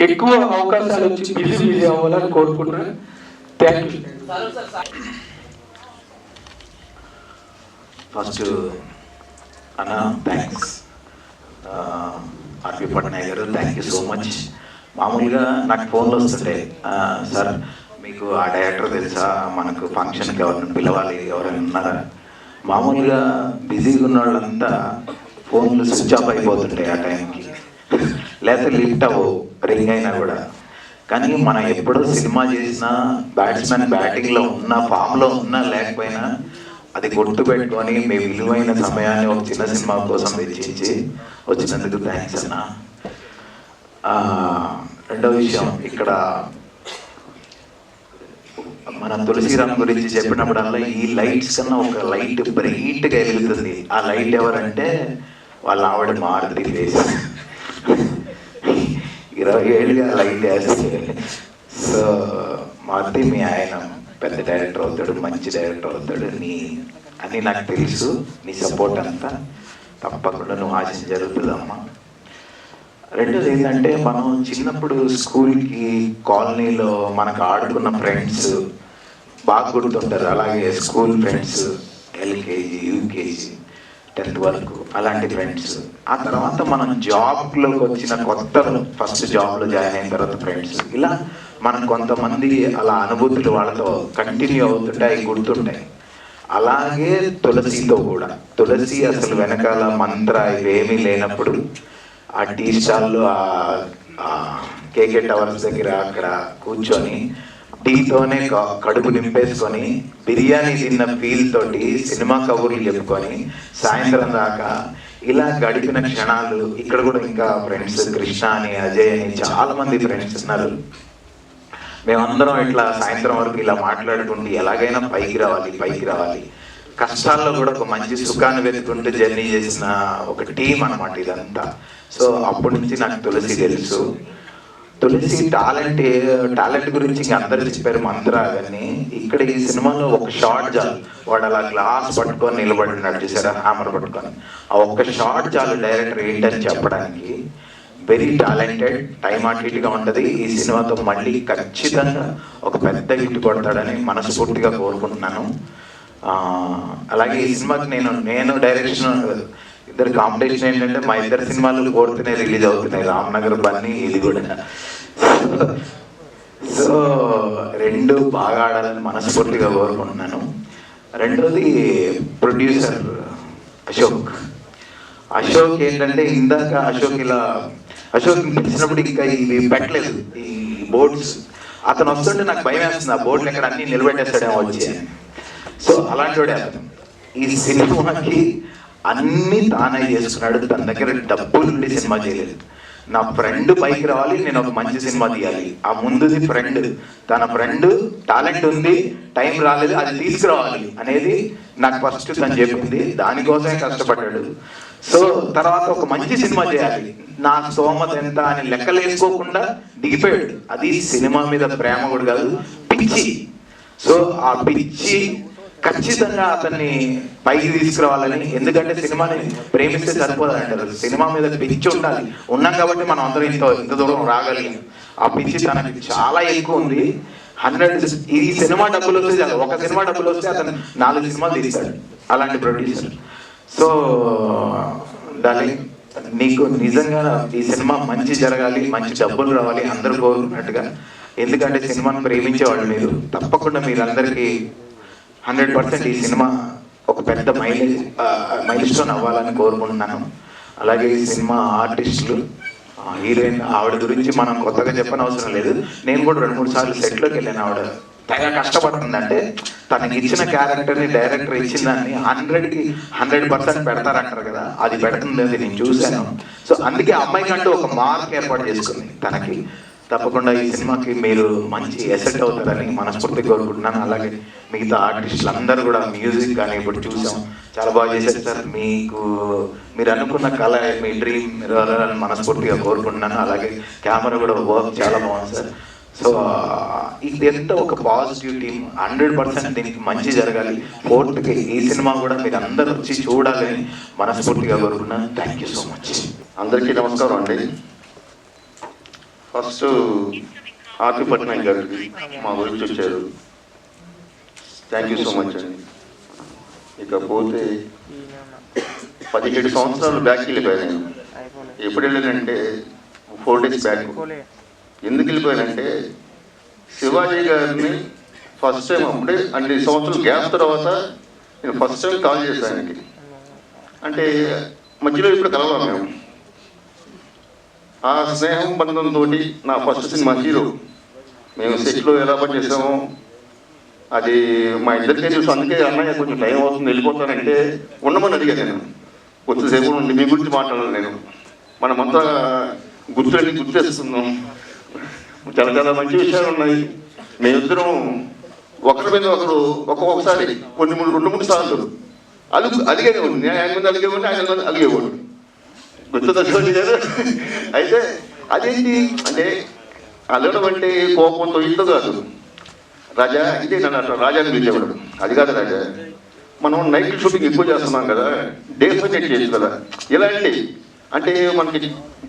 ఎక్కువ అవకాశాలు వచ్చి బిజీ అవ్వాలని కోరుకున్నా. Thank you. ఫస్ట్ అన్న థ్యాంక్స్, ఆర్పి పట్నాయక్ గారు థ్యాంక్ యూ సో మచ్. మామూలుగా నాకు ఫోన్లు వస్తుంటాయి, సార్ మీకు ఆ డైరెక్టర్ తెలుసా, మనకు ఫంక్షన్కి ఎవరిని పిలవాలి, ఎవరైనా ఉన్నారా. మామూలుగా బిజీగా ఉన్న వాళ్ళంతా ఫోన్లు స్విచ్ ఆఫ్ అయిపోతుంటాయి ఆ టైంకి, లేకపోతే లిఫ్ట్ అవ్వవు రింగ్ అయినా కూడా. కానీ మనం ఎప్పుడో సినిమా చేసినా బ్యాట్స్మెన్ బ్యాటింగ్లో ఉన్నా ఫామ్లో ఉన్నా లేకపోయినా అది గుర్తుపెట్టుకొని మీ విలువైన సమయాన్ని ఒక చిన్న సినిమా కోసం వెచ్చించి వచ్చినందుకు థ్యాంక్స్ అన్న. రెండో విషయం, ఇక్కడ మన తులసిరామ్ గురించి చెప్పినప్పుడల్లా ఈ లైట్స్ కన్నా ఒక లైట్ బ్రైట్గా వెలుగుతుంది. ఆ లైట్ ఎవరంటే వాళ్ళ ఆవిడ మారుతి ఫేస్. 20 ఏళ్ళుగా లైట్ వేస్తే, సో మారుతి మీ ఆయన పెద్ద డైరెక్టర్ అవుతాడు, మంచి డైరెక్టర్ అవుతాడు అని నాకు తెలుసు. నీ సపోర్ట్ అంతా తప్పకుండా నువ్వు ఆశ జరుగుతుందమ్మా. రెండోది ఏంటంటే, మనం చిన్నప్పుడు స్కూల్కి కాలనీలో మనకు ఆడుకున్న ఫ్రెండ్స్ బాగా గుర్తుంటారు. అలాగే school friends LKG UKG 10th వరకు అలాంటి ఫ్రెండ్స్. ఆ తర్వాత మనం జాబ్లోకి వచ్చిన కొత్త ఫస్ట్ జాబ్లో జాయిన్ అయిన తర్వాత ఫ్రెండ్స్, ఇలా మనకు కొంతమంది అలా అనుభూతులు వాళ్ళతో కంటిన్యూ అవుతుంటాయి, గుర్తుంటాయి. అలాగే తులసితో కూడా, తులసి అసలు వెనకాల మంత్ర ఇవేమీ లేనప్పుడు ఆ టీ స్టాల్లో కేకే టవర్స్ దగ్గర అక్కడ కూర్చొని టీతోనే కడుపు నింపేసుకొని బిర్యానీ తిన్న ఫీల్ తోటి సినిమా కబుర్లు చెప్పుకొని సాయంత్రం దాకా ఇలా గడిపిన క్షణాలు. ఇక్కడ కూడా ఇంకా ఫ్రెండ్స్ కృష్ణ అని, అజయ్ అని చాలా మంది ఫ్రెండ్స్ ఉన్నారు. మేమందరం ఇట్లా సాయంత్రం వరకు ఇలా మాట్లాడుకుంటూ ఎలాగైనా పైకి రావాలి. కష్టాల్లో కూడా ఒక మంచి సుఖాన్ని వెతుకుంటూ జర్నీ చేసిన ఒక టీం అన్నమాట ఇదంతా. సో అప్పటి నుంచి నాకు తులసి తెలుసు. తులసి టాలెంట్ గురించి ఇంకా అందరు చెప్పారు మంత్ర అవన్నీ. ఇక్కడ ఈ సినిమాలో ఒక షార్ట్ చాలు, వాడు అలా గ్లాస్ పట్టుకొని నిలబడినట్టు చూసారా, హ్యామర్ పట్టుకొని, ఆ ఒక్క షార్ట్ చాలు డైరెక్టర్ ఏంటని చెప్పడానికి. వెరీ టాలెంటెడ్, టైం అటుగా ఉంటుంది. ఈ సినిమాతో మళ్ళీ ఖచ్చితంగా ఒక పెద్ద హిట్ కొడతాడని మనస్ఫూర్తిగా కోరుకుంటున్నాను. అలాగే ఈ సినిమాకి నేను డైరెక్షన్ ఇద్దరు కాంపిటీషన్ ఏంటంటే, మా ఇద్దరు సినిమాలు కోరుతూనే రిలీజ్ అవుతున్నాయి, రామ్నగర్ బన్నీ ఇది కూడా. సో రెండు బాగా ఆడాలని మనస్ఫూర్తిగా కోరుకుంటున్నాను. రెండోది ప్రొడ్యూసర్ అశోక్ ఏంటంటే ఇందాక అశోక్ పిలిచినప్పుడు ఇంకా ఇవి పెట్టలేదు ఈ బోర్డ్స్. అతను వస్తుంటే నాకు భయం వేస్తుంది, ఆ బోర్డులు ఎక్కడ అన్ని నిలబెట్టేస్తాడేమో వచ్చి. సో అలాంటి వాడే అతను. ఈ సినిమాకి అన్నీ తానే చేసుకున్నాడు. తన దగ్గర డబ్బులు ఉండి సినిమా చేయలేదు. నా ఫ్రెండ్ పైకి రావాలి, నేను ఒక మంచి సినిమా తీయాలి. ఆ ముందుది ఫ్రెండ్, తన ఫ్రెండ్ టాలెంట్ ఉంది, టైం రాలేదు, అది తీసుకురావాలి అనేది నాకు ఫస్ట్ తను చెప్పింది. దానికోసమే కష్టపడ్డాడు. సో తర్వాత ఒక మంచి సినిమా చేయాలి, నా స్తోమత ఎంత అని లెక్కలు వేసుకోకుండా దిగిపోయాడు. అది సినిమా మీద ప్రేమ కూడా కాదు, పిచ్చి. సో ఆ పిచ్చి ఖచ్చితంగా అతన్ని పైకి తీసుకురావాలని. ఎందుకంటే సినిమాని ప్రేమిస్తే సరిపోదంటారు, సినిమా మీద పిచ్చి ఉండాలి. ఉన్నాం కాబట్టి మనం అందరం ఇంత దూరం రాగలిగాం. ఆ పిచ్చి తనకి చాలా ఎక్కువ ఉంది. 100 ఈ సినిమా డబ్బులు వస్తే చాలు, ఒక సినిమా డబ్బులు వస్తే అతను 4 సినిమాలు తీస్తాడు, అలాంటి ప్రొడ్యూసర్. సో డార్లింగ్, నీకు నిజంగా ఈ సినిమా మంచి జరగాలి, మంచి డబ్బులు రావాలి అందరూ కోరుకున్నట్టుగా. ఎందుకంటే సినిమాను ప్రేమించేవాళ్ళు మీరు. తప్పకుండా మీరందరికీ 100% ఈ సినిమా ఒక పెద్ద మైల్ స్టోన్ అవ్వాలని కోరుకుంటున్నాను. అలాగే ఈ సినిమా ఆర్టిస్టులు, హీరోయిన్, ఆవిడ గురించి మనం కొత్తగా చెప్పనవసరం లేదు. నేను కూడా 2-3 సార్లు సెట్లోకి వెళ్ళాను. ఆవిడ తెగ కష్టపడుతుందంటే తనకి ఇచ్చిన క్యారెక్టర్ని డైరెక్టర్ ఇచ్చిన దాన్ని 100కి 100% పెడతారంటారు కదా, అది పెడుతుంది. అది నేను చూశాను. సో అందుకే అమ్మాయికంటూ ఒక మార్క్ ఏర్పాటు చేసుకుంది తనకి. తప్పకుండా ఈ సినిమాకి మీరు మంచి ఎసెట్ అవుతారని మనస్ఫూర్తిగా కోరుకుంటున్నాను. అలాగే మిగతా ఆర్టిస్టులు అందరూ కూడా, మ్యూజిక్ కానీ ఇప్పుడు చూసాం, చాలా బాగా చేశారు సార్. మీరు అనుకున్న కళ, మీ డ్రీమ్ నెరవేరాలని మనస్ఫూర్తిగా కోరుకుంటున్నాను. అలాగే కెమెరా కూడా వర్క్ చాలా బాగుంది సార్. సో ఇదంతా ఒక పాజిటివ్ టీమ్. 100% దీనికి మంచి జరగాలి. 4th ఈ సినిమా కూడా మీరు అందరూ వచ్చి చూడాలని మనస్ఫూర్తిగా కోరుకున్నాను. Thank you so much. అందరికీ నమస్కారం అండి. ఫస్ట్ ఆర్పి పట్నాయక్ గారికి మా గురించి వచ్చారు, థ్యాంక్ యూ సో మచ్ అండి. ఇకపోతే 17 సంవత్సరాలు బ్యాక్ వెళ్ళిపోయాను. ఎప్పుడు వెళ్ళానంటే 4 days బ్యాక్. ఎందుకు వెళ్ళిపోయానంటే శివాజీ గారిని ఫస్ట్ టైం అప్పుడే అన్ని సంవత్సరాలు గ్యాప్ తర్వాత నేను ఫస్ట్ టైం కాల్ చేశాను ఆయనకి. అంటే మధ్యలో ఇప్పుడు కలవాలి మేము. ఆ స్నేహం బంధంతో నా ఫస్ట్ సినిమా హీరో. మేము సెట్లో ఎలా పనిచేసామో అది మా ఇద్దరికే తెలుసు. అందుకే అన్నయ్య కొంచెం టైం అవుతుంది వెళ్ళిపోతానంటే ఉండమని అడిగాను నేను. కొద్దిసేపు నుండి మీ గురించి మాట్లాడాను నేను. మనమంతా గుర్తేస్తున్నాం. చాలా చాలా మంచి విషయాలు ఉన్నాయి. మేమిద్దరం ఒకరి మీద ఒకరు ఒక్కొక్కసారి 2-3 సార్లు అలిగేవాడు. నేను ఆయన మీద అలిగేవాడిని, ఆయన మీద అలిగేవాడు. గుర్తుందా గారు? అయితే అదేంటి అంటే అలగడం అంటే కోపంతో ఇల్లు కాదు. రాజా ఇదే నన్ను అట్లా రాజాని పిలిచేవాడు. అది కాదు రాజా, మనం నైట్ షూటింగ్ ఎక్కువ చేస్తున్నాం కదా, డే ఫైట్ చేయొచ్చు కదా. ఎలాంటి అంటే మనకి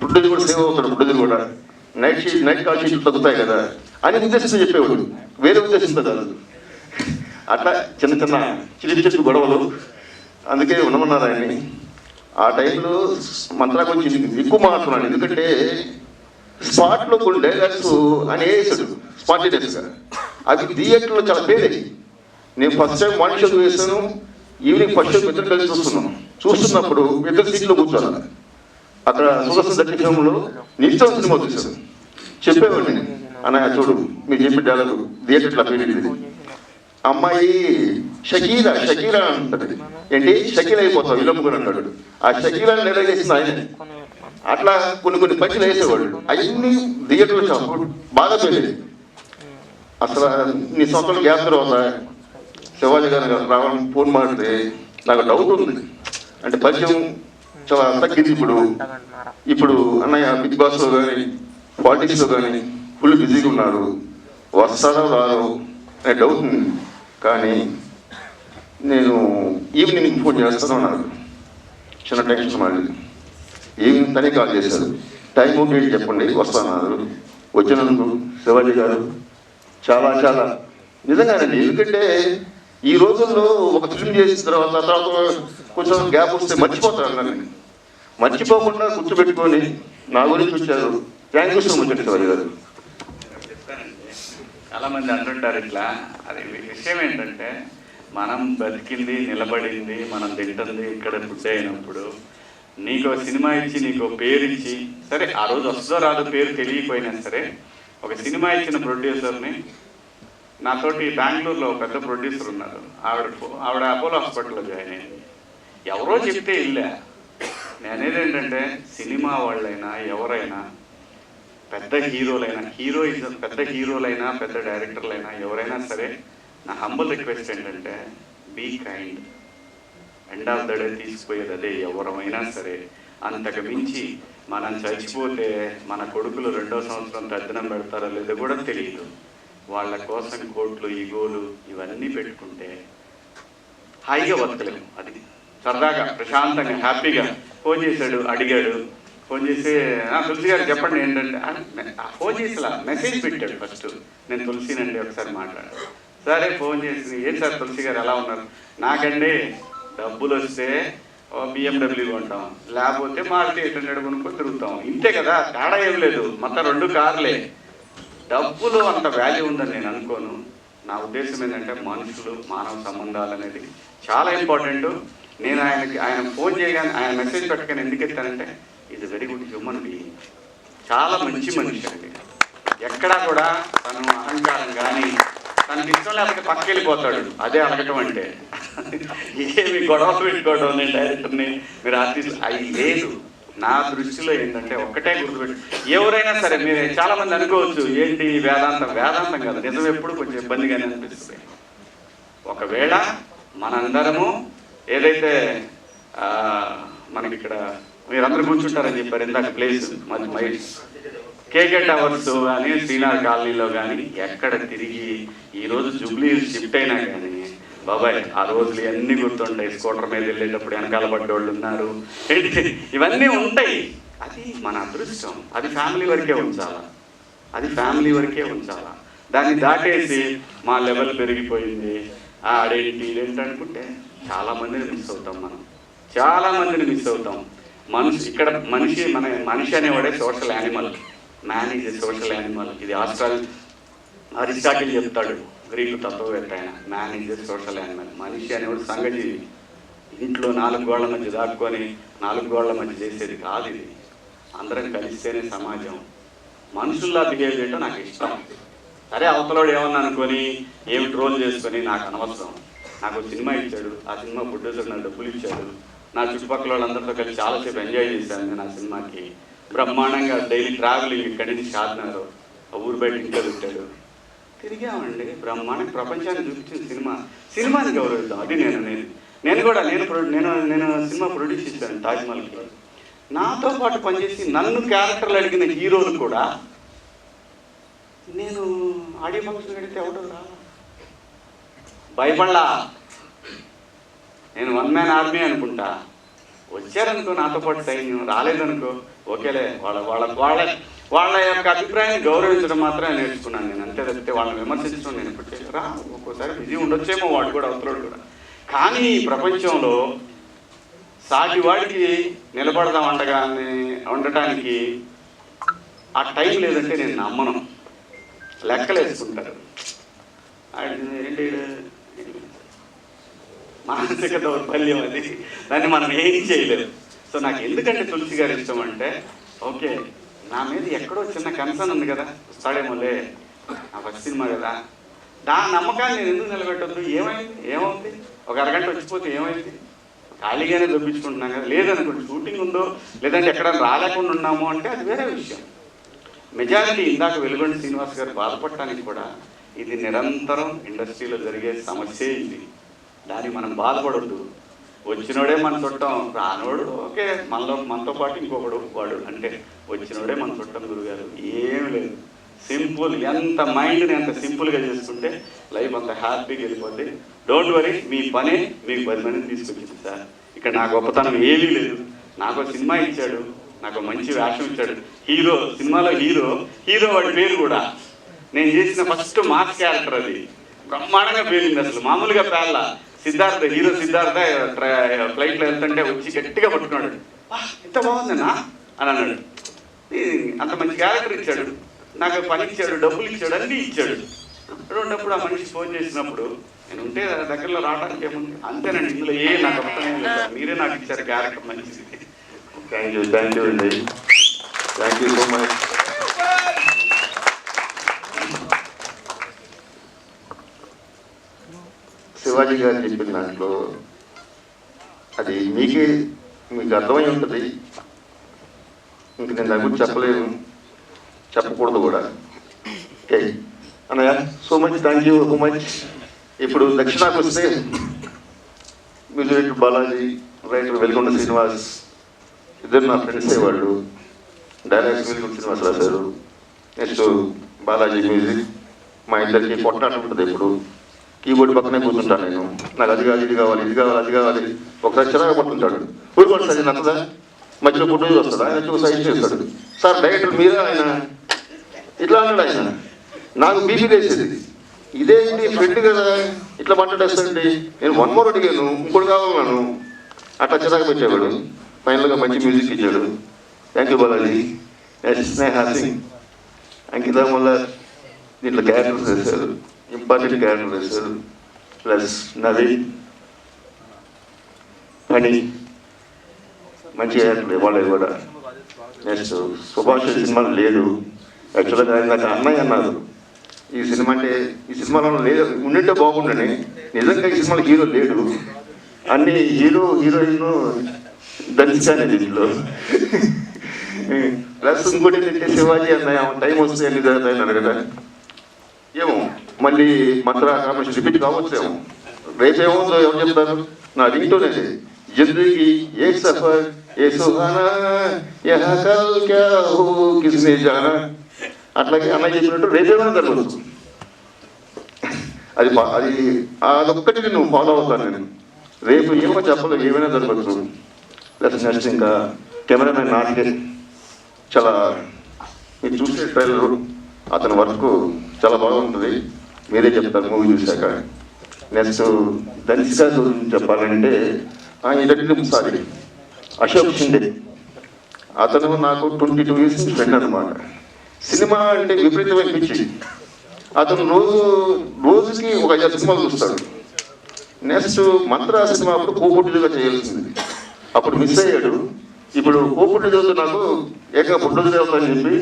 ప్రొడ్యూసర్ కూడా సేవ్ అవుతాడు. ప్రొడ్యూసర్ కూడా నైట్ కాల్ షీట్లు తగ్గుతాయి కదా అని ఉద్దేశంతో చెప్పేవాడు, వేరే ఉద్దేశంతో కాదు. అట్లా చిన్న చిన్న గొడవలు. అందుకే ఉండమన్నారు ఆయన్ని. ఆ టైంలో మంత్రా కొంచెం ఎక్కువ మాట్లాడుతున్నాను. ఎందుకంటే స్పాట్లో కొన్ని డైలాగ్స్ అని వేసాడు స్పాంటేనియస్గా. అవి థియేటర్లో చాలా పేరు. నేను ఫస్ట్ టైం మార్నింగ్ షో వేసాను, ఈవినింగ్ ఫస్ట్ షో ఇద్దరు కలిసి చూస్తున్నప్పుడు ఇద్దరు సీట్లో కూర్చోాలి. అక్కడ సుదర్శన్ దర్శి ఫిల్మ్లో నిత్యం సినిమా చూసాను. చెప్పేవాడిని, అన్నయ్య చూడు మీరు చెప్పే డైలాగ్ థియేటర్లో పేరు. అమ్మాయి షకీరా అంటది. ఏంటి షకీల్ అయిపోతావు విలమ్ముకుని అన్నాడు. ఆ షకీరాని నిలవేసింది ఆయన. అట్లా కొన్ని పంచులు వేసేవాళ్ళు. అవన్నీ థియేటర్లో బాగా తెలియదు. అసలు నీ సంవత్సరాలు గ్యాప్ తర్వాత శివాజీ గారు రావడం ఫోన్ మాడితే నాకు డౌట్ ఉంది. అంటే పరిచయం చాలా తగ్గింది. ఇప్పుడు అన్నయ్య బిగ్ బాస్లో కానీ పాలిటిక్స్లో కానీ ఫుల్ బిజీగా ఉన్నారు, వస్తారో రారో అనే డౌట్ ఉంది. కానీ నేను ఈవినింగ్ ఫోన్ చేస్తాను అన్నారు. చిన్న టెన్షన్ మాది. ఈవినింగ్ తనే కాల్ చేశారు, టైం డేట్ చెప్పండి వస్తానన్నారు. వచ్చినందుకు శివాజీ గారు చాలా చాలా నిజంగానండి. ఎందుకంటే ఈ రోజుల్లో ఒక ఫిల్మ్ చేసిన తర్వాత కొంచెం గ్యాప్ వస్తే మర్చిపోతారు. నన్ను మర్చిపోకుండా గుర్తుపెట్టుకొని నా గురించి వచ్చారు. Thank you so much Shivaji గారు. చాలామంది అంటుంటారు ఇట్లా. అది విషయం ఏంటంటే మనం బతికింది, నిలబడింది, మనం తింటుంది ఇక్కడ ఫుడ్ అయినప్పుడు నీకు సినిమా ఇచ్చి నీకు పేరు ఇచ్చి, సరే ఆ రోజు వస్తుందో రాదో పేరు తెలియకపోయినా సరే, ఒక సినిమా ఇచ్చిన ప్రొడ్యూసర్ని, నాతోటి బెంగళూరులో పెద్ద ప్రొడ్యూసర్ ఉన్నారు, ఆవిడ అపోలో హాస్పిటల్లో జాయిన్ అయింది. ఎవరో చెప్తే ఇల్లే. నేనేది ఏంటంటే సినిమా వాళ్ళైనా ఎవరైనా పెద్ద హీరోయిజం పెద్ద హీరోలైనా పెద్ద డైరెక్టర్లైనా ఎవరైనా సరే నా హంబల్ రిక్వెస్ట్ ఏంటంటే be kind. End of the day తీసుకుపోయేది అదే ఎవరమైనా సరే. అంతకు మించి మనం చచ్చిపోతే మన కొడుకులు 2వ సంవత్సరం తద్దినం పెడతారో లేదో కూడా తెలియదు. వాళ్ళ కోసం కోట్లు, ఈగోలు ఇవన్నీ పెట్టుకుంటే హాయిగా బతకలేము. అది సరదాగా ప్రశాంతంగా హ్యాపీగా ఫోన్ చేశాడు, అడిగాడు, ఫోన్ చేసి తులసి గారు చెప్పండి ఏంటంటే, ఫోన్ చేసిలా మెసేజ్ పెట్టాడు. ఫస్ట్ నేను తులసినండి ఒకసారి మాట్లాడాను. సరే ఫోన్ చేసి ఏం సార్ తులసి గారు ఎలా ఉన్నారు? నాకండి డబ్బులు వస్తే BMW కొంటాం, లేకపోతే మారుతి 800 కొనుక్కొని తిరుగుతాం, ఇంతే కదా, తేడా ఏం లేదు, మొత్తం 2 కార్లే. డబ్బులు అంత వాల్యూ ఉందని నేను అనుకోను. నా ఉద్దేశం ఏంటంటే మనుషులు, మానవ సంబంధాలు అనేది చాలా ఇంపార్టెంట్. నేను ఆయన ఫోన్ చేయగానే, ఆయన మెసేజ్ పెట్టగానే ఎందుకు ఎత్తానంటే ఇది వెరీ గుడ్ హ్యూమన్ బీయింగ్, చాలా మంచి మనిషి అండి. ఎక్కడా కూడా తను అహంకారం కానీ తనకి ఇష్టం లేకపోతే పక్కకి వెళ్ళిపోతాడు. అదే అడగటం అంటే. ఏమి గొడవలు పెట్టుకోవడం, నేను డైరెక్టర్ని, మీరు ఆర్టిస్ట్, అవి లేదు. నా దృష్టిలో ఏంటంటే ఒక్కటే గుర్తుపెట్టు, ఎవరైనా సరే, మీరు చాలా మంది అనుకోవచ్చు ఏంటి వేదాంతం కాదు, నిజం ఎప్పుడు కొంచెం ఇబ్బందిగానే అనిపిస్తుంది. ఒకవేళ మనందరము ఏదైతే మనకి ఇక్కడ మీరందరూ కూర్చుంటారని చెప్పారు ఇందాక ప్లేస్ కేకే టవర్స్ కానీ శ్రీనాథ్ కాలనీలో కానీ ఎక్కడ తిరిగి ఈరోజు జూబ్లీ షిఫ్ట్ అయినా కానీ బాబాయ్ ఆ రోజులు అన్నీ గుర్తుంటాయి. స్కూటర్ మీద వెళ్ళేటప్పుడు వెనకాల పడ్డోళ్ళు ఉన్నారు, ఇవన్నీ ఉంటాయి. అది మన అదృష్టం. అది ఫ్యామిలీ వరకే ఉంచాలా. దాన్ని దాటేసి మా లెవెల్ పెరిగిపోయింది, ఆడేంటి ఇదేంటి అనుకుంటే చాలా మందిని మిస్ అవుతాం. ఇక్కడ మనిషి అనేవాడే social animal. Man is a social animal. ఇది అరిస్టాటిల్ చెప్తాడు, గ్రీకు తత్వవేత్త ఆయన. Man is a social animal. మనిషి అనేవాడు సంఘజీవి. ఇంట్లో 4 గోళ్ల మధ్య దాక్కొని 4 గోళ్ల మధ్య చేసేది కాదు ఇది. అందరం కలిస్తేనే సమాజం. మనుషుల్లా బిహేవ్ చేయడం నాకు ఇష్టం. సరే అవతలోడు ఏమన్నా అనుకొని ఏమి ట్రోల్ చేసుకొని నాకు అనవసరం. నాకు సినిమా ఇచ్చాడు, ఆ సినిమా ప్రొడ్యూసర్ నాకు డబ్బులు ఇచ్చాడు, నా చుట్టుపక్కల వాళ్ళందరితో కలిసి చాలాసేపు ఎంజాయ్ చేశాను. నా సినిమాకి బ్రహ్మాండంగా డైలీ ట్రావెలింగ్ ఇక్కడి నుంచి షాద్నగర్, ఊరు బయట ఇంట్లో పెట్టాడు, తిరిగామండి. బ్రహ్మాండంగా ప్రపంచాన్ని చూపించిన సినిమాని గౌరవిద్దాం. అది నేను సినిమా ప్రొడ్యూస్ చేశాను తాజ్మహల్కి. నాతో పాటు పనిచేసి నన్ను క్యారెక్టర్లు అడిగిన హీరోలు కూడా నేను ఆడియో ఫంక్షన్ అడిగితే ఎవడో భయపడలా. నేను 1 మ్యాన్ ఆర్మీ అనుకుంటా. వచ్చారనుకో నాతో పాటు సైన్యం, రాలేదనుకో ఓకేలే. వాళ్ళ యొక్క అభిప్రాయాన్ని గౌరవించడం మాత్రమే నేర్చుకున్నాను నేను. అంతే తప్పితే వాళ్ళని విమర్శించడం నేను ఇప్పుడు రా. ఒక్కోసారి బిజీ ఉండొచ్చేమో వాడు కూడా, అవతలోడు కూడా. కానీ ఈ ప్రపంచంలో సాటి వాడికి నిలబడదాం ఉండటానికి ఆ టైం లేదంటే నేను నమ్మను. లెక్కలు వేసుకుంటారు. ఏంటి మానసిక దౌర్బల్యం అది, దాన్ని మనం ఏం చేయలేము. సో నాకు ఎందుకంటే తులసి గారు ఇష్టం అంటే, ఓకే నా మీద ఎక్కడో చిన్న కన్సర్న్ ఉంది కదా, వస్తాడేమోలే, నా ఫస్ట్ సినిమా కదా, దాని నమ్మకాన్ని నేను ఎందుకు నిలబెట్టద్దు? ఏమవుతుంది? ఒక అరగంట వచ్చిపోతే ఏమైంది? ఖాళీగానే దొప్పించుకుంటున్నాం కదా. లేదనుకోండి షూటింగ్ ఉందో, లేదంటే ఎక్కడ రాలేకుండా ఉన్నాము అంటే అది వేరే విషయం. మెజారిటీ ఇందాక వెలుగొండ శ్రీనివాస్ గారు బాధపడటానికి కూడా ఇది నిరంతరం ఇండస్ట్రీలో జరిగే సమస్యే ఇది. దానికి మనం బాధపడద్దు. వచ్చినోడే మన చుట్టం, రానోడు ఓకే మనతో పాటు ఇంకొకడు వాడు, అంటే వచ్చినోడే మన చుట్టం. గురుగారు ఏమి లేదు, సింపుల్. ఎంత మైండ్ని ఎంత సింపుల్గా చేసుకుంటే లైఫ్ అంత హ్యాపీగా వెళ్ళిపోద్ది. డోంట్ వరీ, మీ పనే మీకు 10 మందిని తీసుకొచ్చింది సార్. ఇక్కడ నా గొప్పతనం ఏమీ లేదు. నాకు సినిమా ఇచ్చాడు, నాకు మంచి వేషం ఇచ్చాడు. సినిమాలో హీరో వాడి పేరు కూడా నేను చేసిన ఫస్ట్ మాస్ క్యారెక్టర్. అది బ్రహ్మాండంగా పేరింది. అసలు మామూలుగా పేర్ల హీరో సిద్ధార్థ ఫ్లైట్లో వెళ్తుంటే వచ్చి గట్టిగా పట్టుకున్నాడు, ఇంత బాగుందన్నా అని అన్నాడు. అంత మంచి క్యారెక్టర్ ఇచ్చాడు, నాకు పని ఇచ్చాడు, డబ్బులు ఇచ్చాడు, అన్నీ ఇచ్చాడు. ఉన్నప్పుడు ఆ మనిషి ఫోన్ చేసినప్పుడు నేను ఉంటే దగ్గరలో రావడానికి ఏముంది, అంతేనండి, ఇందులో నాకు అర్థం లేదు, మీరే నాకు ఇచ్చారు క్యారెక్టర్ మంచిది. థ్యాంక్ యూ అండి, thank you so much. Shivaji గారు చెప్పిన దాంట్లో అది మీకు అర్థమై ఉంటుంది. ఇంక నేను దాని గురించి చెప్పలేను, చెప్పకూడదు కూడా. ఓకే అన్నయ్య, so much thank you so much. ఇప్పుడు దక్షిణాకు వస్తే music director Balaji, writer Velgonda Srinivas ఇద్దరు నా ఫ్రెండ్సే. వాళ్ళు డైలాగ్స్ వెల్గొండ శ్రీనివాస్ రాశారు. Next Balaji music. మా ఇద్దరికి కొట్టాట ఉంటుంది. ఎప్పుడు కీబోర్డ్ పక్కనే కూర్చుంటాను నేను. నాకు అది కావాలి, ఇది కావాలి, ఇది కావాలి, అది కావాలి. ఒకసారి చిరాగా పడుతుంటాడు, ఊరుకోండి సార్ నచ్చదా, మధ్యలో ఫుడ్ వస్తాడు, ఆయన సైడ్ చేస్తాడు. సార్ డైరెక్టర్ మీరే ఆయన ఇట్లా అన్నాడు. ఆయన నాకు బీపీ వేసేది, ఇదేంటి ఫ్రెండ్ కదా ఇట్లా మాట్లాడేస్తాండి. నేను 1 more అడిగాను, ఇంకోటి కావాలను, అట్లా చిరాగా పెట్టేవాడు. ఫైనల్గా మంచి మ్యూజిక్ ఇచ్చాడు. Thank you Balaji. స్నేహ సింగ్, అంకిత వల్ల దీంట్లో క్యారెక్టర్స్ వేశారు, ఇంపార్టెంట్ క్యారెక్టర్ వేశారు. ప్లస్ నవీన్ అని మంచి క్యారెక్టర్ ఇవ్వాలి కూడా. నెక్స్ట్ సుభాష్ సినిమాలో లేడు. యాక్చువల్గా నాకు అన్నయ్య అన్నారు, ఈ సినిమా అంటే ఈ సినిమాలో లేదు, ఉండింటే బాగుండని. నిజంగా ఈ సినిమాలో హీరో లేడు, అన్ని హీరోయిన్ దంచానే దీంట్లో. ప్లస్ ఇంకోటి ఏంటంటే శివాజీ అన్నయ్య టైం వస్తే అన్ని జరుగుతాయన్నారు కదా. ఏమో మళ్ళీ మంత్ర కాంబినేషన్ రిపీట్ కావచ్చేమో. రేపేమో ఎవరు చెప్తారు, నా రింగ్టోనే జిందగీ ఏ సఫర్ ఏ సుహానా యహా కల్ క్యా హో కిస్నే జానా. అట్లాగే అన్నయ్య చెప్పినట్టు రేపేమైనా జరగవచ్చు. అదొక్కటి నువ్వు ఫాలో అవుతాను నేను. రేపు ఏమో చెప్పలేదు, ఏమైనా జరగవచ్చు. నెక్స్ట్ ఇంకా కెమెరామెన్ నాటికే చాలా, మీరు చూసే ట్రైలర్ అతని వర్క్ చాలా బాగుంటుంది, మీరే చెప్తారు మూవీ చూశాక. నెక్స్ట్ ధనిష్క గురించి చెప్పాలంటే సారీ అశోక్ షిండే, అతను నాకు 22 years ఫ్రెండ్ అనమాట. సినిమా అంటే విపరీతమైన పిచ్చి. అతను రోజుకి ఒక 5 సినిమాలు చూస్తాడు. నెక్స్ట్ మంత్ర సినిమా అప్పుడు కోపుట్టుగా చేయాల్సింది, అప్పుడు మిస్ అయ్యాడు. ఇప్పుడు కోపుట్టు చదువుతూ నాకు పుట్టు దేవత అని చెప్పి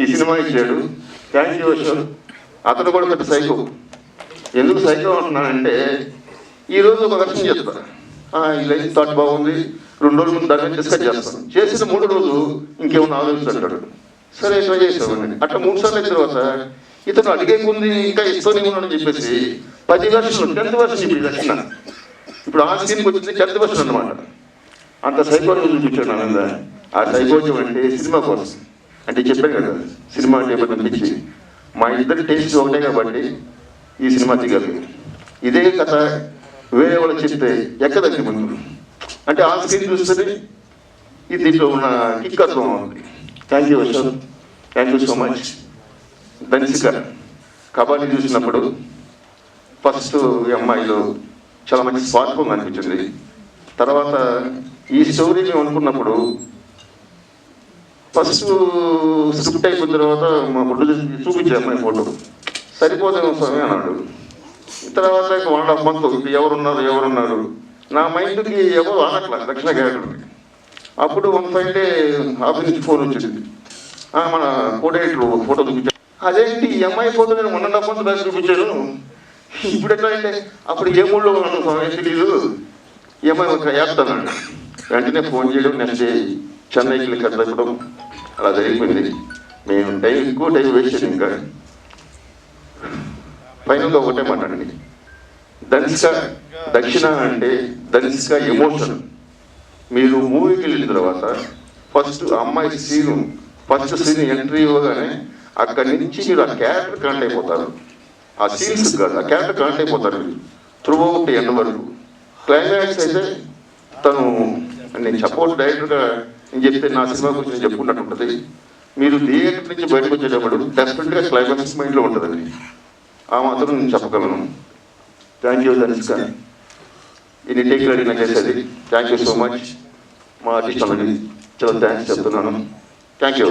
ఈ సినిమా ఇచ్చాడు. Thank you Ashok. అతను కూడా పెద్ద సైకో. ఎందుకు సైకో అంటున్నానంటే, ఈరోజు ఒక వర్షం చెప్తాను, ఈ లైన్ థాట్ బాగుంది, 2 రోజుల ముందు దాన్ని డిస్కస్ చేస్తాను. చేసిన 3వ రోజు ఇంకేమన్నా ఆలోచిస్తుంటాడు. సరే ట్రై చేసామండి. అట్లా 3 సార్లు అయిన తర్వాత ఇతను అడిగే ముందు ఇంకా ఇస్తూనే ఉన్నాడని చెప్పేసి 10 versions 10th version ఇప్పుడు దక్షిణ. ఇప్పుడు ఆ సీన్కి వచ్చింది 10th version అనమాట. అంత సైకోజం చూపించాడు ఆనంద. ఆ సైకోజం అంటే సినిమా కోసం అంటే చెప్పాను కదా, సినిమా అంటే అనిపించి మా ఇద్దరి టేస్ట్ ఒకటే కాబట్టి ఈ సినిమా దిగలేదు. ఇదే కథ వేరే వాళ్ళు చెప్తే ఎక్కదండి ముందు, అంటే ఆ స్క్రీన్ చూస్తే ఇది దీంట్లో ఉన్న కిక్కత్వం ఉంది. Thank you Ashok, thank you so much. Dhanishka kabaddi చూసినప్పుడు ఫస్ట్ ఈ అమ్మాయిలో చాలా మంచి స్వార్థం అనిపించింది. తర్వాత ఈ స్టోరీ మేము అనుకున్నప్పుడు ఫస్ట్ స్క్రిప్ట్ అయిపోయిన తర్వాత మా ఫోటో చూపించారు, అమ్మాయి ఫోటో సరిపోదేమో స్వామి అన్నాడు. తర్వాత 1.5 months ఎవరున్నారు నా మైండ్కి ఎవరు ఆనట్లా దక్షిణ క్యారెక్టర్. అప్పుడు 1 Friday ఆఫీస్ నుంచి ఫోన్ వచ్చింది, మన ఫోటో చూపించాను. అదేంటి ఈ అమ్మాయి ఫోటో నేను 1.5 months బ్యాక్ చూపించాను, ఇప్పుడు ఎట్లా అంటే అప్పుడు ఏ మూడులో ఉన్నాను స్వామి తెలీదు, ఈ అమ్మాయి ఒక యాప్తానండి. వెంటనే ఫోన్ చేయడం, నెక్స్ట్ డే చెన్నైకి కట్టడం, అలా జరిగిపోయింది. మేము ఎక్కువ టైం వేస్ట్ చేసాం. ఇంకా ఫైనల్గా ఒకటే మాట్లాడండి, ధనిష్క దక్షిణ అంటే ధనిష్క ఎమోషన్. మీరు మూవీకి వెళ్ళిన తర్వాత ఫస్ట్ అమ్మాయి ఫస్ట్ సీన్ ఎంట్రీ ఇవ్వగానే అక్కడి నుంచి మీరు ఆ క్యారెక్టర్ కనెక్ట్ అయిపోతారు. ఆ సీన్స్ కాదు, ఆ క్యారెక్టర్ కనెక్ట్ అయిపోతారు మీరు త్రూ అవుట్ ఎండ్ వరకు. క్లైమాక్స్ అయితే తను నేను చెప్పవచ్చు డైరెక్టర్గా నేను చెప్తే నా సినిమా గురించి నేను చెప్పుకున్నట్టు ఉంటుంది. మీరు థియేటర్ నుంచి బయటకు వచ్చేటప్పుడు డెఫినెట్గా క్లైమాక్స్ మైండ్లో ఉంటుందండి. ఆ మాత్రం నేను చెప్పగలను. థ్యాంక్ యూ ధనిష్క, ఇది టేక్ రెడీ నాకు చేసేది. Thank you so much. మా ఆర్టిస్ట్ అందరికీ చాలా థ్యాంక్స్ చెప్తున్నాను. Thank you.